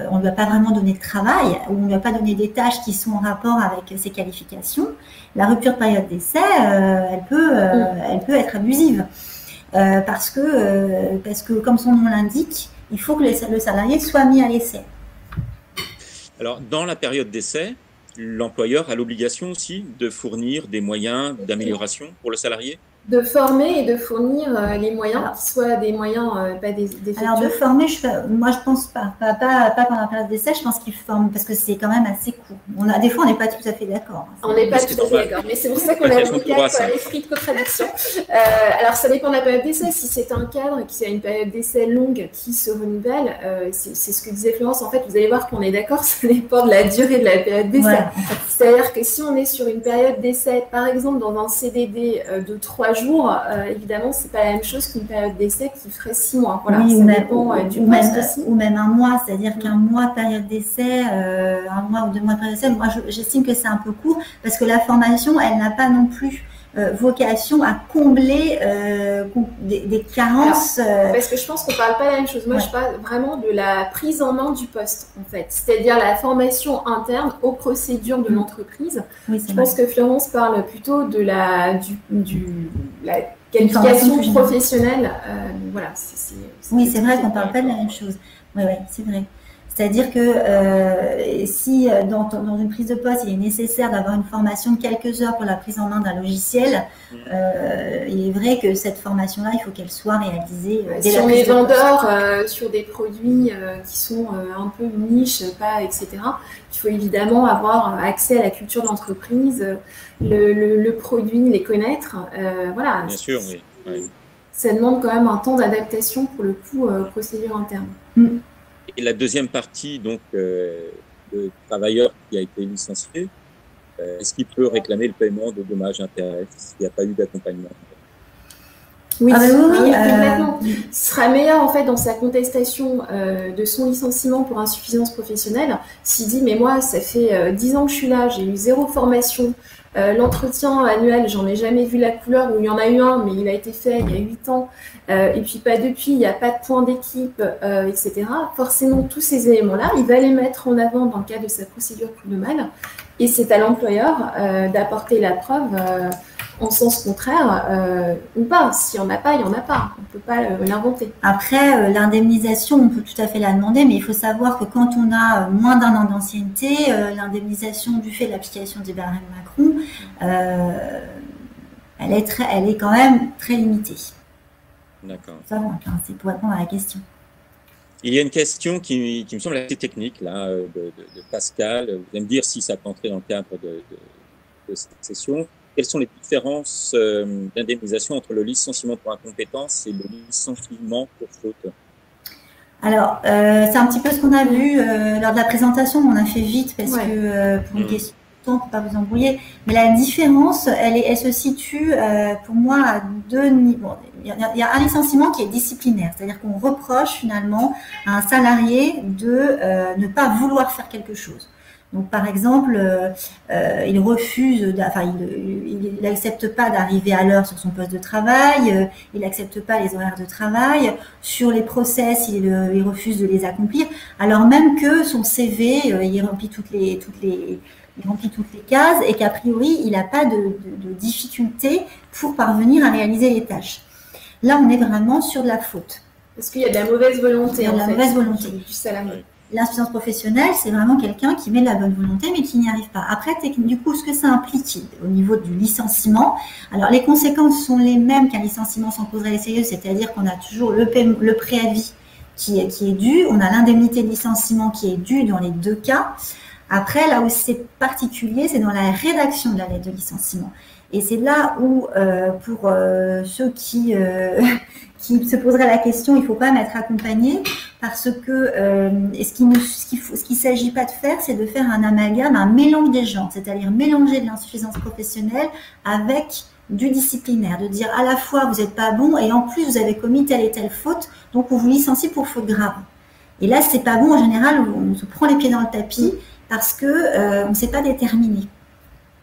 on ne lui a pas vraiment donné de travail ou on ne lui a pas donné des tâches qui sont en rapport avec ses qualifications, la rupture de période d'essai, elle peut être abusive parce que, comme son nom l'indique, il faut que le salarié soit mis à l'essai. Alors, dans la période d'essai, l'employeur a l'obligation aussi de fournir des moyens d'amélioration pour le salarié? De former et de fournir les moyens, qui soient des moyens, pas des Alors, de former, moi, je pense pas pendant la période d'essai, je pense qu'ils forment, parce que c'est quand même assez court. Des fois, on n'est pas tout à fait d'accord. On n'est pas tout à fait d'accord, mais c'est pour ça qu'on a l'esprit de contradiction. Alors, ça dépend de la période d'essai. Si c'est un cadre qui a une période d'essai longue qui se renouvelle, c'est ce que disait Florence. En fait, vous allez voir qu'on est d'accord, ça dépend de la durée de la période d'essai. Ouais, en fait. C'est-à-dire que si on est sur une période d'essai, par exemple, dans un CDD de 3 jours, évidemment, c'est pas la même chose qu'une période d'essai qui ferait 6 mois. Voilà, oui, ça dépend du poste aussi. Ou même un mois, c'est-à-dire qu'un mois de période d'essai, un mois ou 2 mois de période d'essai, moi j'estime que c'est un peu court parce que la formation, elle n'a pas non plus vocation à combler des carences. Alors, parce que je pense qu'on ne parle pas la même chose. Moi, je parle vraiment de la prise en main du poste, en fait. C'est-à-dire la formation interne aux procédures de l'entreprise. Oui, je pense que Florence parle plutôt de la qualification professionnelle. Voilà. Oui, c'est vrai qu'on ne parle pas de la même chose. Oui, c'est vrai. C'est-à-dire que si dans une prise de poste, il est nécessaire d'avoir une formation de quelques heures pour la prise en main d'un logiciel, il est vrai que cette formation-là, il faut qu'elle soit réalisée dès si la on prise est de poste. vendeur sur des produits qui sont un peu niche, pas, etc., il faut évidemment avoir accès à la culture d'entreprise, le produit, les connaître. Voilà. Bien sûr, oui. Oui. Ça demande quand même un temps d'adaptation pour le coup procédure interne. Et la deuxième partie, donc, le travailleur qui a été licencié, est-ce qu'il peut réclamer le paiement de dommages et intérêts s'il n'y a pas eu d'accompagnement? Oui, oui, complètement. Ce sera meilleur en fait dans sa contestation de son licenciement pour insuffisance professionnelle s'il dit mais moi ça fait 10 ans que je suis là, j'ai eu 0 formation, l'entretien annuel j'en ai jamais vu la couleur, ou il y en a eu un mais il a été fait il y a 8 ans et puis pas depuis, il n'y a pas de point d'équipe, etc. Forcément tous ces éléments-là, il va les mettre en avant dans le cadre de sa procédure prud'homale et c'est à l'employeur d'apporter la preuve en sens contraire ou pas. S'il n'y en a pas, il n'y en a pas. On ne peut pas l'inventer. Après, l'indemnisation, on peut tout à fait la demander, mais il faut savoir que quand on a moins d'un an d'ancienneté, l'indemnisation du fait de l'application des barèmes Macron, elle est quand même très limitée. D'accord. C'est pour répondre à la question. Il y a une question qui me semble assez technique, là, de Pascal. Vous allez me dire si ça peut entrer dans le cadre de cette session. Quelles sont les différences d'indemnisation entre le licenciement pour incompétence et le licenciement pour faute? Alors, c'est un petit peu ce qu'on a vu lors de la présentation, mais on a fait vite parce que pour une question de temps, pour pas vous embrouiller. Mais la différence, elle se situe pour moi à 2 niveaux. Il y a un licenciement qui est disciplinaire, c'est-à-dire qu'on reproche finalement à un salarié de ne pas vouloir faire quelque chose. Donc, par exemple, il refuse, il n'accepte pas d'arriver à l'heure sur son poste de travail, il n'accepte pas les horaires de travail. Sur les process, il refuse de les accomplir, alors même que son CV, il remplit toutes les cases et qu'a priori, il n'a pas de difficulté pour parvenir à réaliser les tâches. Là, on est vraiment sur de la faute. Parce qu'il y a de la mauvaise volonté, il y a de la mauvaise volonté du salarié. L'insuffisance professionnelle, c'est vraiment quelqu'un qui met de la bonne volonté, mais qui n'y arrive pas. Après, du coup, ce que ça implique au niveau du licenciement, alors les conséquences sont les mêmes qu'un licenciement sans cause réelle et sérieuse, c'est-à-dire qu'on a toujours le préavis qui est dû, on a l'indemnité de licenciement qui est due dans les 2 cas. Après, là où c'est particulier, c'est dans la rédaction de la lettre de licenciement. Et c'est là où, pour ceux qui se poseraient la question, il faut quand même être accompagné, parce que ce qu'il s'agit pas de faire, c'est de faire un amalgame, un mélange des genres, c'est-à-dire mélanger de l'insuffisance professionnelle avec du disciplinaire, de dire à la fois vous n'êtes pas bon et en plus vous avez commis telle et telle faute, donc on vous licencie pour faute grave. Et là, c'est pas bon, en général, on se prend les pieds dans le tapis parce que on ne sait pas déterminer.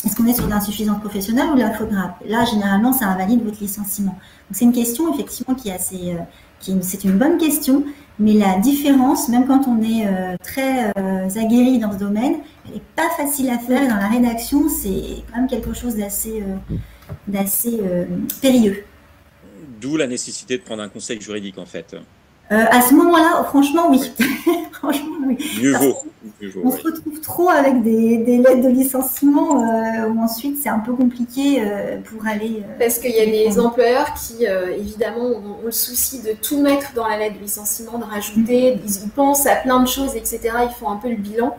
Est-ce qu'on est sur de l'insuffisance professionnelle ou de la faute grave? Là, généralement, ça invalide votre licenciement. Donc, c'est une question, effectivement, c'est une bonne question, mais la différence, même quand on est très aguerri dans ce domaine, elle n'est pas facile à faire. Et dans la rédaction, c'est quand même quelque chose d'assez périlleux. D'où la nécessité de prendre un conseil juridique, en fait. À ce moment-là, franchement, oui. Franchement, oui. Mieux vaut. On se retrouve trop avec des lettres de licenciement où ensuite c'est un peu compliqué pour aller. Parce qu'il y a des employeurs qui, évidemment, ont le souci de tout mettre dans la lettre de licenciement, de rajouter, ils pensent à plein de choses, etc. Ils font un peu le bilan.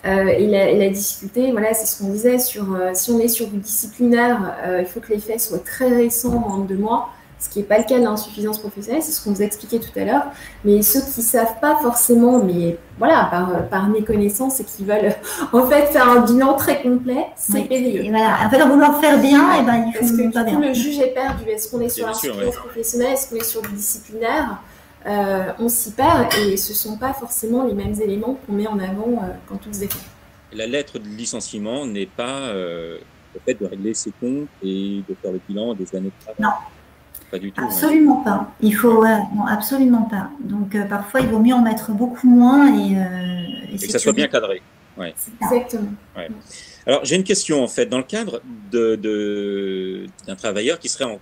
Et la difficulté, voilà, c'est ce qu'on disait, si on est sur du disciplinaire, il faut que les faits soient très récents, en 2 mois. Ce qui n'est pas le cas de l'insuffisance professionnelle, c'est ce qu'on vous a expliqué tout à l'heure. Mais ceux qui ne savent pas forcément, mais voilà, par méconnaissance et qui veulent en fait faire un bilan très complet, c'est périlleux. Et voilà, en fait, en vouloir faire bien, il faut parce que pas du coup, bien. le juge est perdu. Est-ce qu'on est sur l'insuffisance professionnelle? Est-ce qu'on est sur du disciplinaire? On s'y perd et ce ne sont pas forcément les mêmes éléments qu'on met en avant quand on se défend. La lettre de licenciement n'est pas le fait de régler ses comptes et de faire le bilan des années de travail. Non. Pas du tout. Absolument pas. Il faut, non, absolument pas. Donc parfois, il vaut mieux en mettre beaucoup moins et que ça soit bien cadré. Ouais. Exactement. Ouais. Alors j'ai une question en fait. Dans le cadre d'un travailleur qui serait en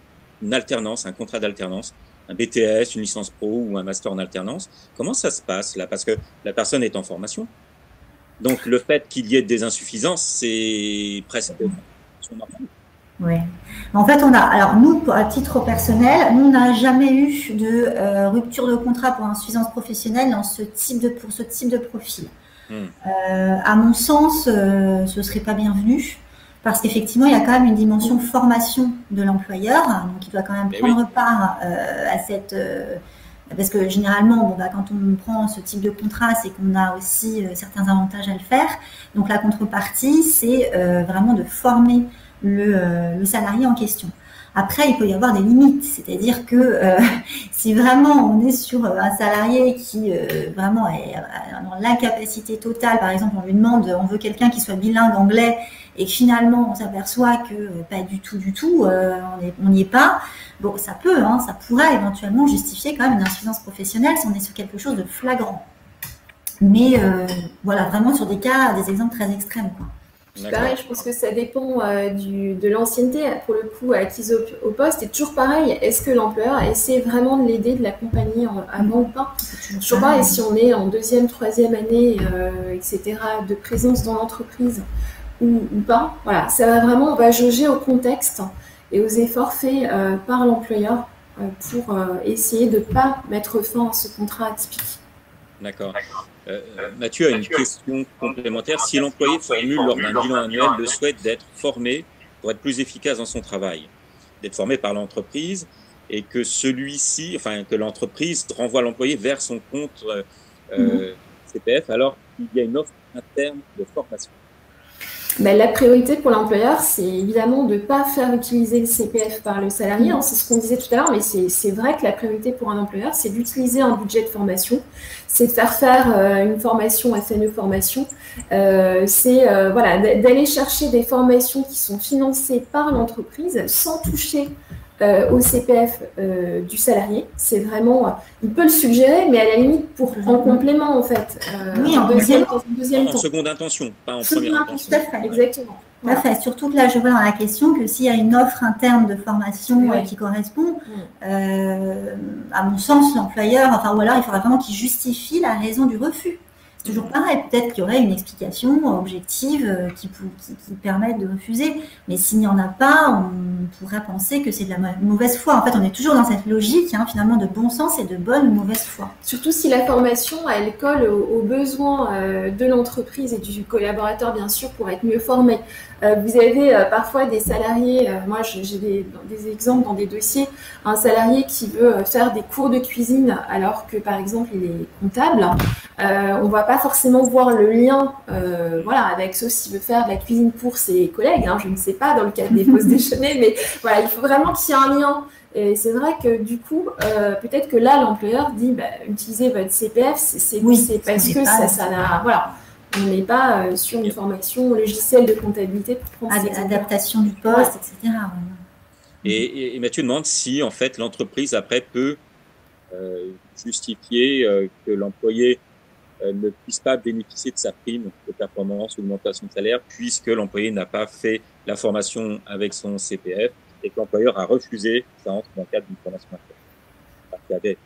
alternance, un contrat d'alternance, un BTS, une licence pro ou un master en alternance. Comment ça se passe là? Parce que la personne est en formation. Donc, le fait qu'il y ait des insuffisances, c'est presque normal. Oui. En fait, alors nous, à titre personnel, nous, on n'a jamais eu de rupture de contrat pour insuffisance professionnelle pour ce type de profil. À mon sens, ce serait pas bienvenu. Parce qu'effectivement, il y a quand même une dimension formation de l'employeur, donc il doit quand même prendre part à cette... parce que généralement, quand on prend ce type de contrat, c'est qu'on a aussi certains avantages à le faire. Donc la contrepartie, c'est vraiment de former le salarié en question. Après, il peut y avoir des limites, c'est-à-dire que si vraiment on est sur un salarié qui vraiment est dans l'incapacité totale, par exemple, on lui demande, on veut quelqu'un qui soit bilingue anglais, et que finalement on s'aperçoit que pas du tout, on n'y est pas. Bon, ça pourrait éventuellement justifier quand même une insuffisance professionnelle si on est sur quelque chose de flagrant. Mais voilà, vraiment sur des exemples très extrêmes, quoi. Pareil, je pense que ça dépend de l'ancienneté, pour le coup, acquise au poste. Et toujours pareil, est-ce que l'employeur essaie vraiment de l'aider, de l'accompagner avant ou pas? Toujours pareil, si on est en 2e, 3e année, etc., de présence dans l'entreprise ou pas. Voilà, on va jauger au contexte et aux efforts faits par l'employeur pour essayer de ne pas mettre fin à ce contrat atypique. D'accord. Mathieu a une question complémentaire. Si l'employé formule lors d'un bilan annuel le souhait d'être formé pour être plus efficace dans son travail, d'être formé par l'entreprise et que que l'entreprise renvoie l'employé vers son compte CPF alors qu'il y a une offre interne de formation. La priorité pour l'employeur, c'est évidemment de ne pas faire utiliser le CPF par le salarié. C'est ce qu'on disait tout à l'heure, mais c'est vrai que la priorité pour un employeur, c'est d'utiliser un budget de formation, c'est de faire une formation FNE formation, c'est d'aller chercher des formations qui sont financées par l'entreprise sans toucher au CPF du salarié. C'est vraiment, il peut le suggérer, mais à la limite en complément en fait. En deuxième temps. En seconde intention, pas en première intention. Tout à fait. Exactement. Tout à fait. Surtout que là, je vois dans la question que s'il y a une offre interne de formation qui correspond, à mon sens, l'employeur, ou alors il faudra vraiment qu'il justifie la raison du refus. C'est toujours pareil, peut-être qu'il y aurait une explication objective qui permette de refuser, mais s'il n'y en a pas, on pourrait penser que c'est de la mauvaise foi. En fait, on est toujours dans cette logique finalement de bon sens et de bonne ou mauvaise foi. Surtout si la formation, elle colle aux besoins de l'entreprise et du collaborateur, bien sûr, pour être mieux formé. Vous avez parfois des salariés, moi j'ai des exemples dans des dossiers, un salarié qui veut faire des cours de cuisine alors que par exemple il est comptable, on ne va pas forcément voir le lien avec sauf s'il veut faire de la cuisine pour ses collègues, je ne sais pas dans le cadre des pauses déjeuner, mais voilà, il faut vraiment qu'il y ait un lien. Et c'est vrai que du coup, peut-être que là l'employeur dit utilisez votre CPF, c'est parce que ça n'a... Voilà. On n'est pas sur une formation logicielle de comptabilité pour prendre adaptation du poste, etc. Et Mathieu demande si, en fait, l'entreprise, après, peut justifier que l'employé ne puisse pas bénéficier de sa prime de performance ou d'augmentation de salaire puisque l'employé n'a pas fait la formation avec son CPF et que l'employeur a refusé ça entre dans le cadre d'une formation interne.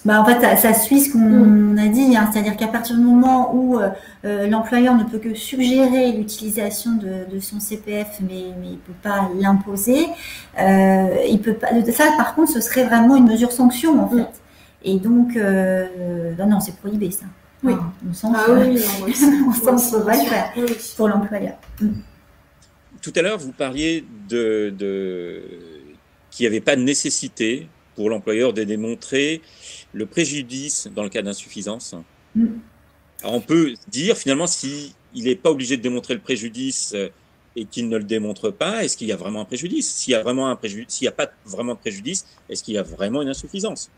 En fait, ça suit ce qu'on a dit, c'est-à-dire qu'à partir du moment où l'employeur ne peut que suggérer l'utilisation de son CPF, mais il ne peut pas l'imposer, il peut pas. Ça, par contre, ce serait vraiment une mesure sanction, en fait. Et donc, non, c'est prohibé, ça. Oui. On sent qu'on va le faire pour l'employeur. Tout à l'heure, vous parliez qu'il n'y avait pas de nécessité pour l'employeur de démontrer le préjudice dans le cas d'insuffisance. Alors on peut dire finalement s'il n'est pas obligé de démontrer le préjudice et qu'il ne le démontre pas, est-ce qu'il y a vraiment un préjudice? S'il n'y a pas vraiment de préjudice, est-ce qu'il y a vraiment une insuffisance?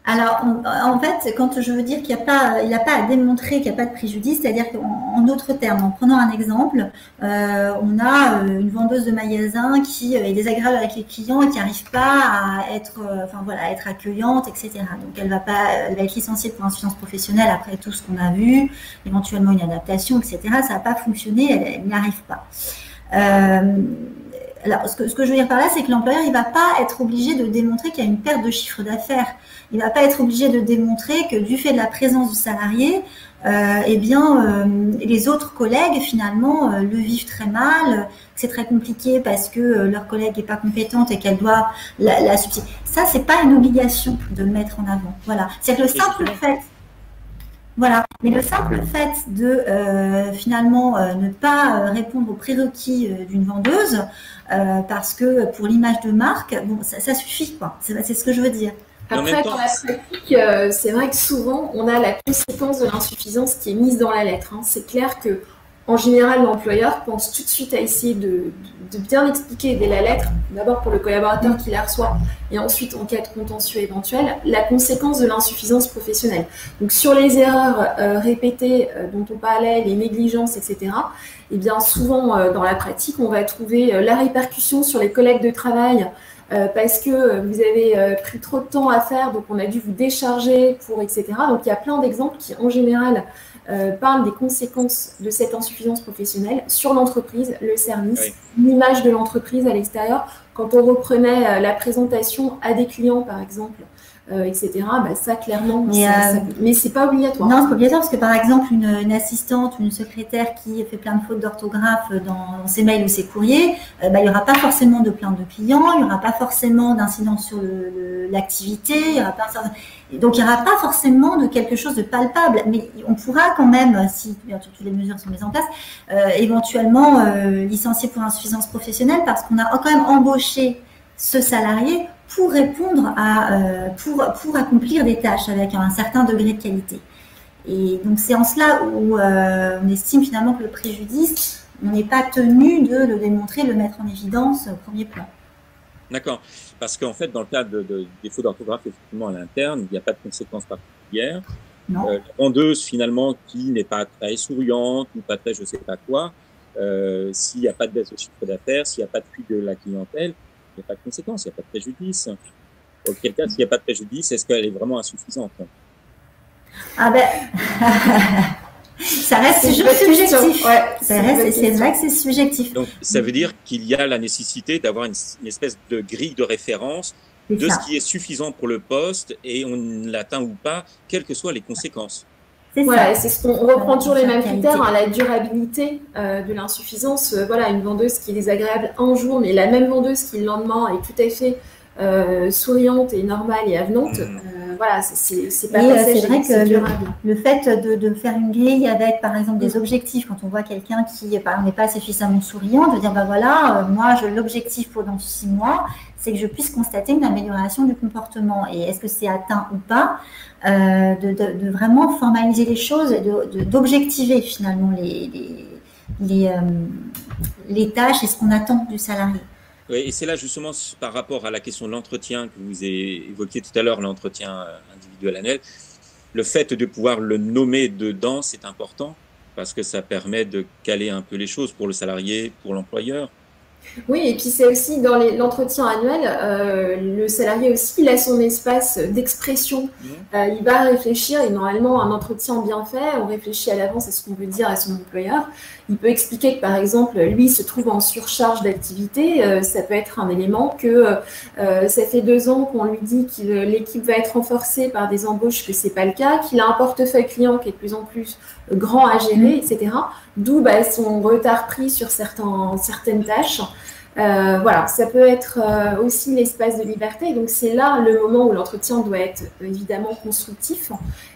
Alors, en fait, quand je veux dire qu'il n'a pas à démontrer qu'il n'y a pas de préjudice, c'est-à-dire qu'en d'autres termes, en prenant un exemple, on a une vendeuse de magasin qui est désagréable avec les clients et qui n'arrive pas à être accueillante, etc. Donc, elle va être licenciée pour insuffisance professionnelle après tout ce qu'on a vu, éventuellement une adaptation, etc. Ça va pas fonctionner, elle n'y arrive pas. Alors, ce que je veux dire par là, c'est que l'employeur, il va pas être obligé de démontrer qu'il y a une perte de chiffre d'affaires. Il va pas être obligé de démontrer que du fait de la présence du salarié, les autres collègues, finalement, le vivent très mal, que c'est très compliqué parce que leur collègue n'est pas compétente et qu'elle doit la substituer. Ça, c'est pas une obligation de le mettre en avant. Voilà. C'est-à-dire que le simple fait... Voilà, mais le simple fait de ne pas répondre aux prérequis d'une vendeuse, parce que pour l'image de marque, bon, ça suffit, quoi. C'est ce que je veux dire. Après, dans la pratique, c'est vrai que souvent, on a la conséquence de l'insuffisance qui est mise dans la lettre. Hein. C'est clair que, en général, l'employeur pense tout de suite à essayer de bien expliquer dès la lettre, d'abord pour le collaborateur qui la reçoit, et ensuite en cas de contentieux éventuel, la conséquence de l'insuffisance professionnelle. Donc sur les erreurs répétées dont on parlait, les négligences, etc., et bien souvent dans la pratique, on va trouver la répercussion sur les collègues de travail parce que vous avez pris trop de temps à faire, donc on a dû vous décharger pour, etc. Donc il y a plein d'exemples qui, en général, parlent des conséquences de cette insuffisance professionnelle sur l'entreprise, le service, l'image de l'entreprise à l'extérieur. Quand on reprenait la présentation à des clients, par exemple, etc., bah, ça, clairement, mais c'est pas obligatoire. Non, c'est pas obligatoire parce que, par exemple, une assistante ou une secrétaire qui fait plein de fautes d'orthographe dans ses mails ou ses courriers, il n'y aura pas forcément de plainte de clients, il n'y aura pas forcément d'incidence sur l'activité, donc il n'y aura pas forcément de quelque chose de palpable, mais on pourra quand même, si bien sûr toutes les mesures sont mises en place, éventuellement licencier pour insuffisance professionnelle parce qu'on a quand même embauché ce salarié pour répondre pour accomplir des tâches avec un certain degré de qualité. Et donc c'est en cela où on estime finalement que le préjudice, on n'est pas tenu de le démontrer, de le mettre en évidence au premier plan. D'accord, parce qu'en fait, dans le cas de défaut d'orthographe, effectivement, à l'interne, il n'y a pas de conséquences particulières. La vendeuse, finalement, qui n'est pas très souriante ou pas très je sais pas quoi, s'il n'y a pas de baisse de chiffre d'affaires, s'il n'y a pas de fuite de la clientèle, il n'y a pas de conséquences, il n'y a pas de préjudice. Auquel cas, s'il n'y a pas de préjudice, est-ce qu'elle est vraiment insuffisante? Ah ben, ça reste toujours subjectif. Ouais, c'est vrai que c'est subjectif. Donc, ça veut dire qu'il y a la nécessité d'avoir une espèce de grille de référence de ce qui est suffisant pour le poste et on l'atteint ou pas, quelles que soient les conséquences. Voilà, c'est ce qu'on reprend toujours les mêmes critères, hein, la durabilité de l'insuffisance. Voilà, une vendeuse qui est désagréable un jour, mais la même vendeuse qui le lendemain est tout à fait souriante et normale et avenante. Voilà, c'est pas passager, c'est vrai que le fait de faire une grille avec, par exemple, des objectifs, quand on voit quelqu'un qui, par exemple, n'est pas suffisamment souriant, de dire, bah voilà, moi, l'objectif pendant 6 mois, c'est que je puisse constater une amélioration du comportement. Et est-ce que c'est atteint ou pas, de vraiment formaliser les choses et d'objectiver finalement les tâches et ce qu'on attend du salarié. Oui, et c'est là justement par rapport à la question de l'entretien que vous avez évoqué tout à l'heure, l'entretien individuel annuel, le fait de pouvoir le nommer dedans, c'est important parce que ça permet de caler un peu les choses pour le salarié, pour l'employeur. Oui, et puis c'est aussi dans l'entretien annuel, le salarié aussi, il a son espace d'expression. Il va réfléchir, et normalement, un entretien bien fait, on réfléchit à l'avance à ce qu'on veut dire à son employeur. Il peut expliquer que, par exemple, lui se trouve en surcharge d'activité. Ça peut être un élément que ça fait 2 ans qu'on lui dit que l'équipe va être renforcée par des embauches, que c'est pas le cas, qu'il a un portefeuille client qui est de plus en plus grand à gérer, etc. D'où son retard pris sur certaines tâches. Voilà, ça peut être aussi l'espace de liberté. Donc c'est là le moment où l'entretien doit être évidemment constructif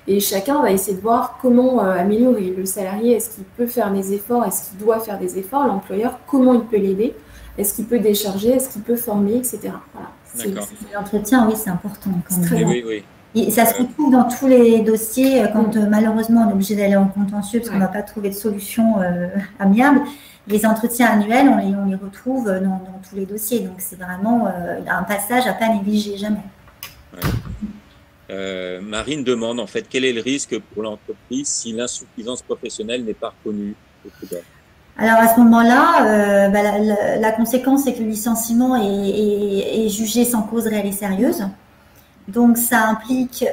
et chacun va essayer de voir comment améliorer. Le salarié, est-ce qu'il peut faire des efforts, est-ce qu'il doit faire des efforts, l'employeur, comment il peut l'aider, est-ce qu'il peut décharger, est-ce qu'il peut former, etc. Voilà. L'entretien, oui, c'est important. Oui. Et ça se retrouve dans tous les dossiers quand malheureusement on est obligé d'aller en contentieux parce qu'on n'a pas trouvé de solution amiable. Les entretiens annuels, on les retrouve dans tous les dossiers. Donc c'est vraiment un passage à pas négliger jamais. Marine demande en fait quel est le risque pour l'entreprise si l'insuffisance professionnelle n'est pas reconnue au prud'homme. Alors à ce moment-là, la conséquence c'est que le licenciement est jugé sans cause réelle et sérieuse. Donc ça implique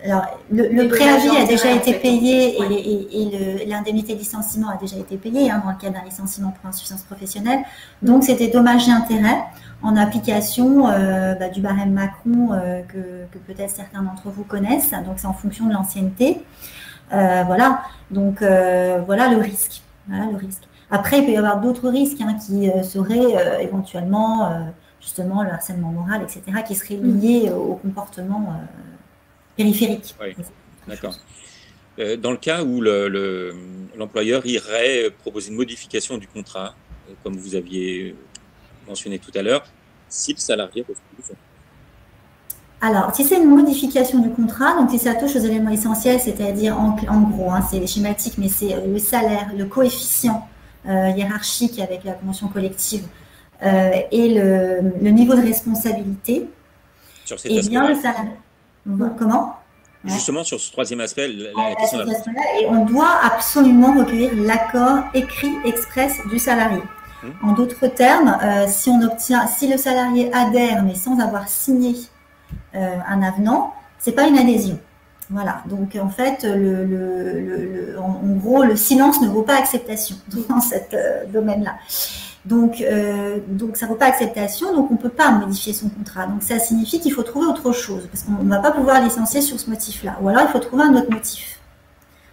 alors, le préavis a déjà été payé et l'indemnité de licenciement a déjà été payée dans le cadre d'un licenciement pour insuffisance professionnelle. Donc, c'était dommages et intérêts en application du barème Macron que peut-être certains d'entre vous connaissent. Donc, c'est en fonction de l'ancienneté. Voilà. Donc, voilà le risque. Voilà le risque. Après, il peut y avoir d'autres risques qui seraient éventuellement, justement, le harcèlement moral, etc., qui seraient liés au comportement périphérique. Oui, d'accord. Dans le cas où l'employeur irait proposer une modification du contrat, comme vous aviez mentionné tout à l'heure, si le salarié refuse. Alors, si c'est une modification du contrat, donc si ça touche aux éléments essentiels, c'est-à-dire en gros, c'est schématique, mais c'est le salaire, le coefficient hiérarchique avec la convention collective et le niveau de responsabilité, sur cet et bien le salaire. Comment? Justement, sur ce troisième aspect, la question et on doit absolument recueillir l'accord écrit express du salarié. En d'autres termes, si le salarié adhère mais sans avoir signé un avenant, c'est pas une adhésion. Voilà. Donc en fait, en gros, le silence ne vaut pas acceptation dans ce domaine-là. Donc ça ne vaut pas acceptation, donc on ne peut pas modifier son contrat. Donc ça signifie qu'il faut trouver autre chose, parce qu'on ne va pas pouvoir licencier sur ce motif-là. Ou alors il faut trouver un autre motif.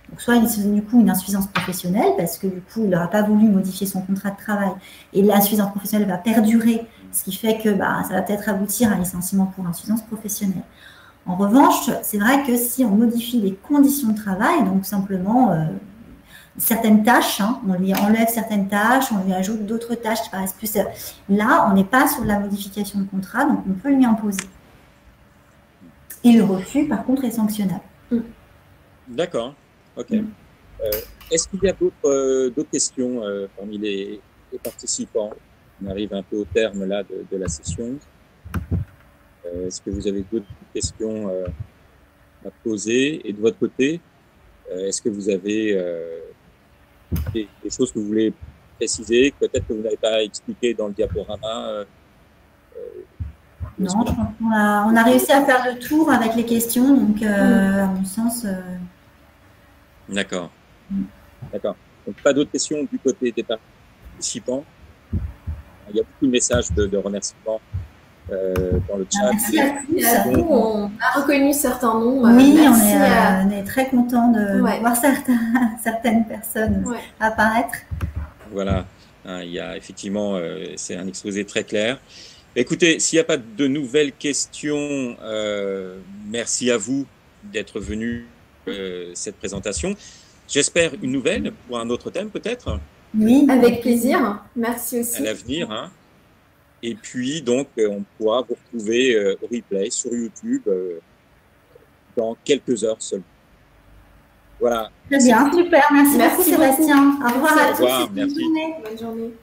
Donc soit du coup une insuffisance professionnelle, parce que du coup il n'aura pas voulu modifier son contrat de travail, et l'insuffisance professionnelle va perdurer, ce qui fait que ça va peut-être aboutir à un licenciement pour insuffisance professionnelle. En revanche, c'est vrai que si on modifie les conditions de travail, donc simplement certaines tâches, on lui enlève certaines tâches, on lui ajoute d'autres tâches qui paraissent plus... Là, on n'est pas sur la modification de contrat, donc on peut lui imposer. Et le refus, par contre, est sanctionnable. D'accord, ok. Est-ce qu'il y a d'autres questions parmi les participants? On arrive un peu au terme là de la session. Est-ce que vous avez d'autres questions à poser? Et de votre côté, est-ce que vous avez des choses que vous voulez préciser, peut-être que vous n'avez pas expliqué dans le diaporama? Non, je pense qu'on a réussi à faire le tour avec les questions, donc à mon sens... D'accord. D'accord. Donc, pas d'autres questions du côté des participants? Il y a beaucoup de messages de remerciements dans le chat. Merci à tous. On a reconnu certains noms. Oui, on est très content de voir certaines personnes apparaître. Voilà, il y a effectivement, c'est un exposé très clair. Écoutez, s'il n'y a pas de nouvelles questions, merci à vous d'être venu cette présentation. J'espère une nouvelle pour un autre thème peut-être. Oui, avec plaisir. Merci aussi. À l'avenir. Et puis, donc, on pourra vous retrouver au replay sur YouTube dans quelques heures seulement. Voilà. Très bien, super. Merci beaucoup, Sébastien. Au revoir à tous. Merci. Bonne journée.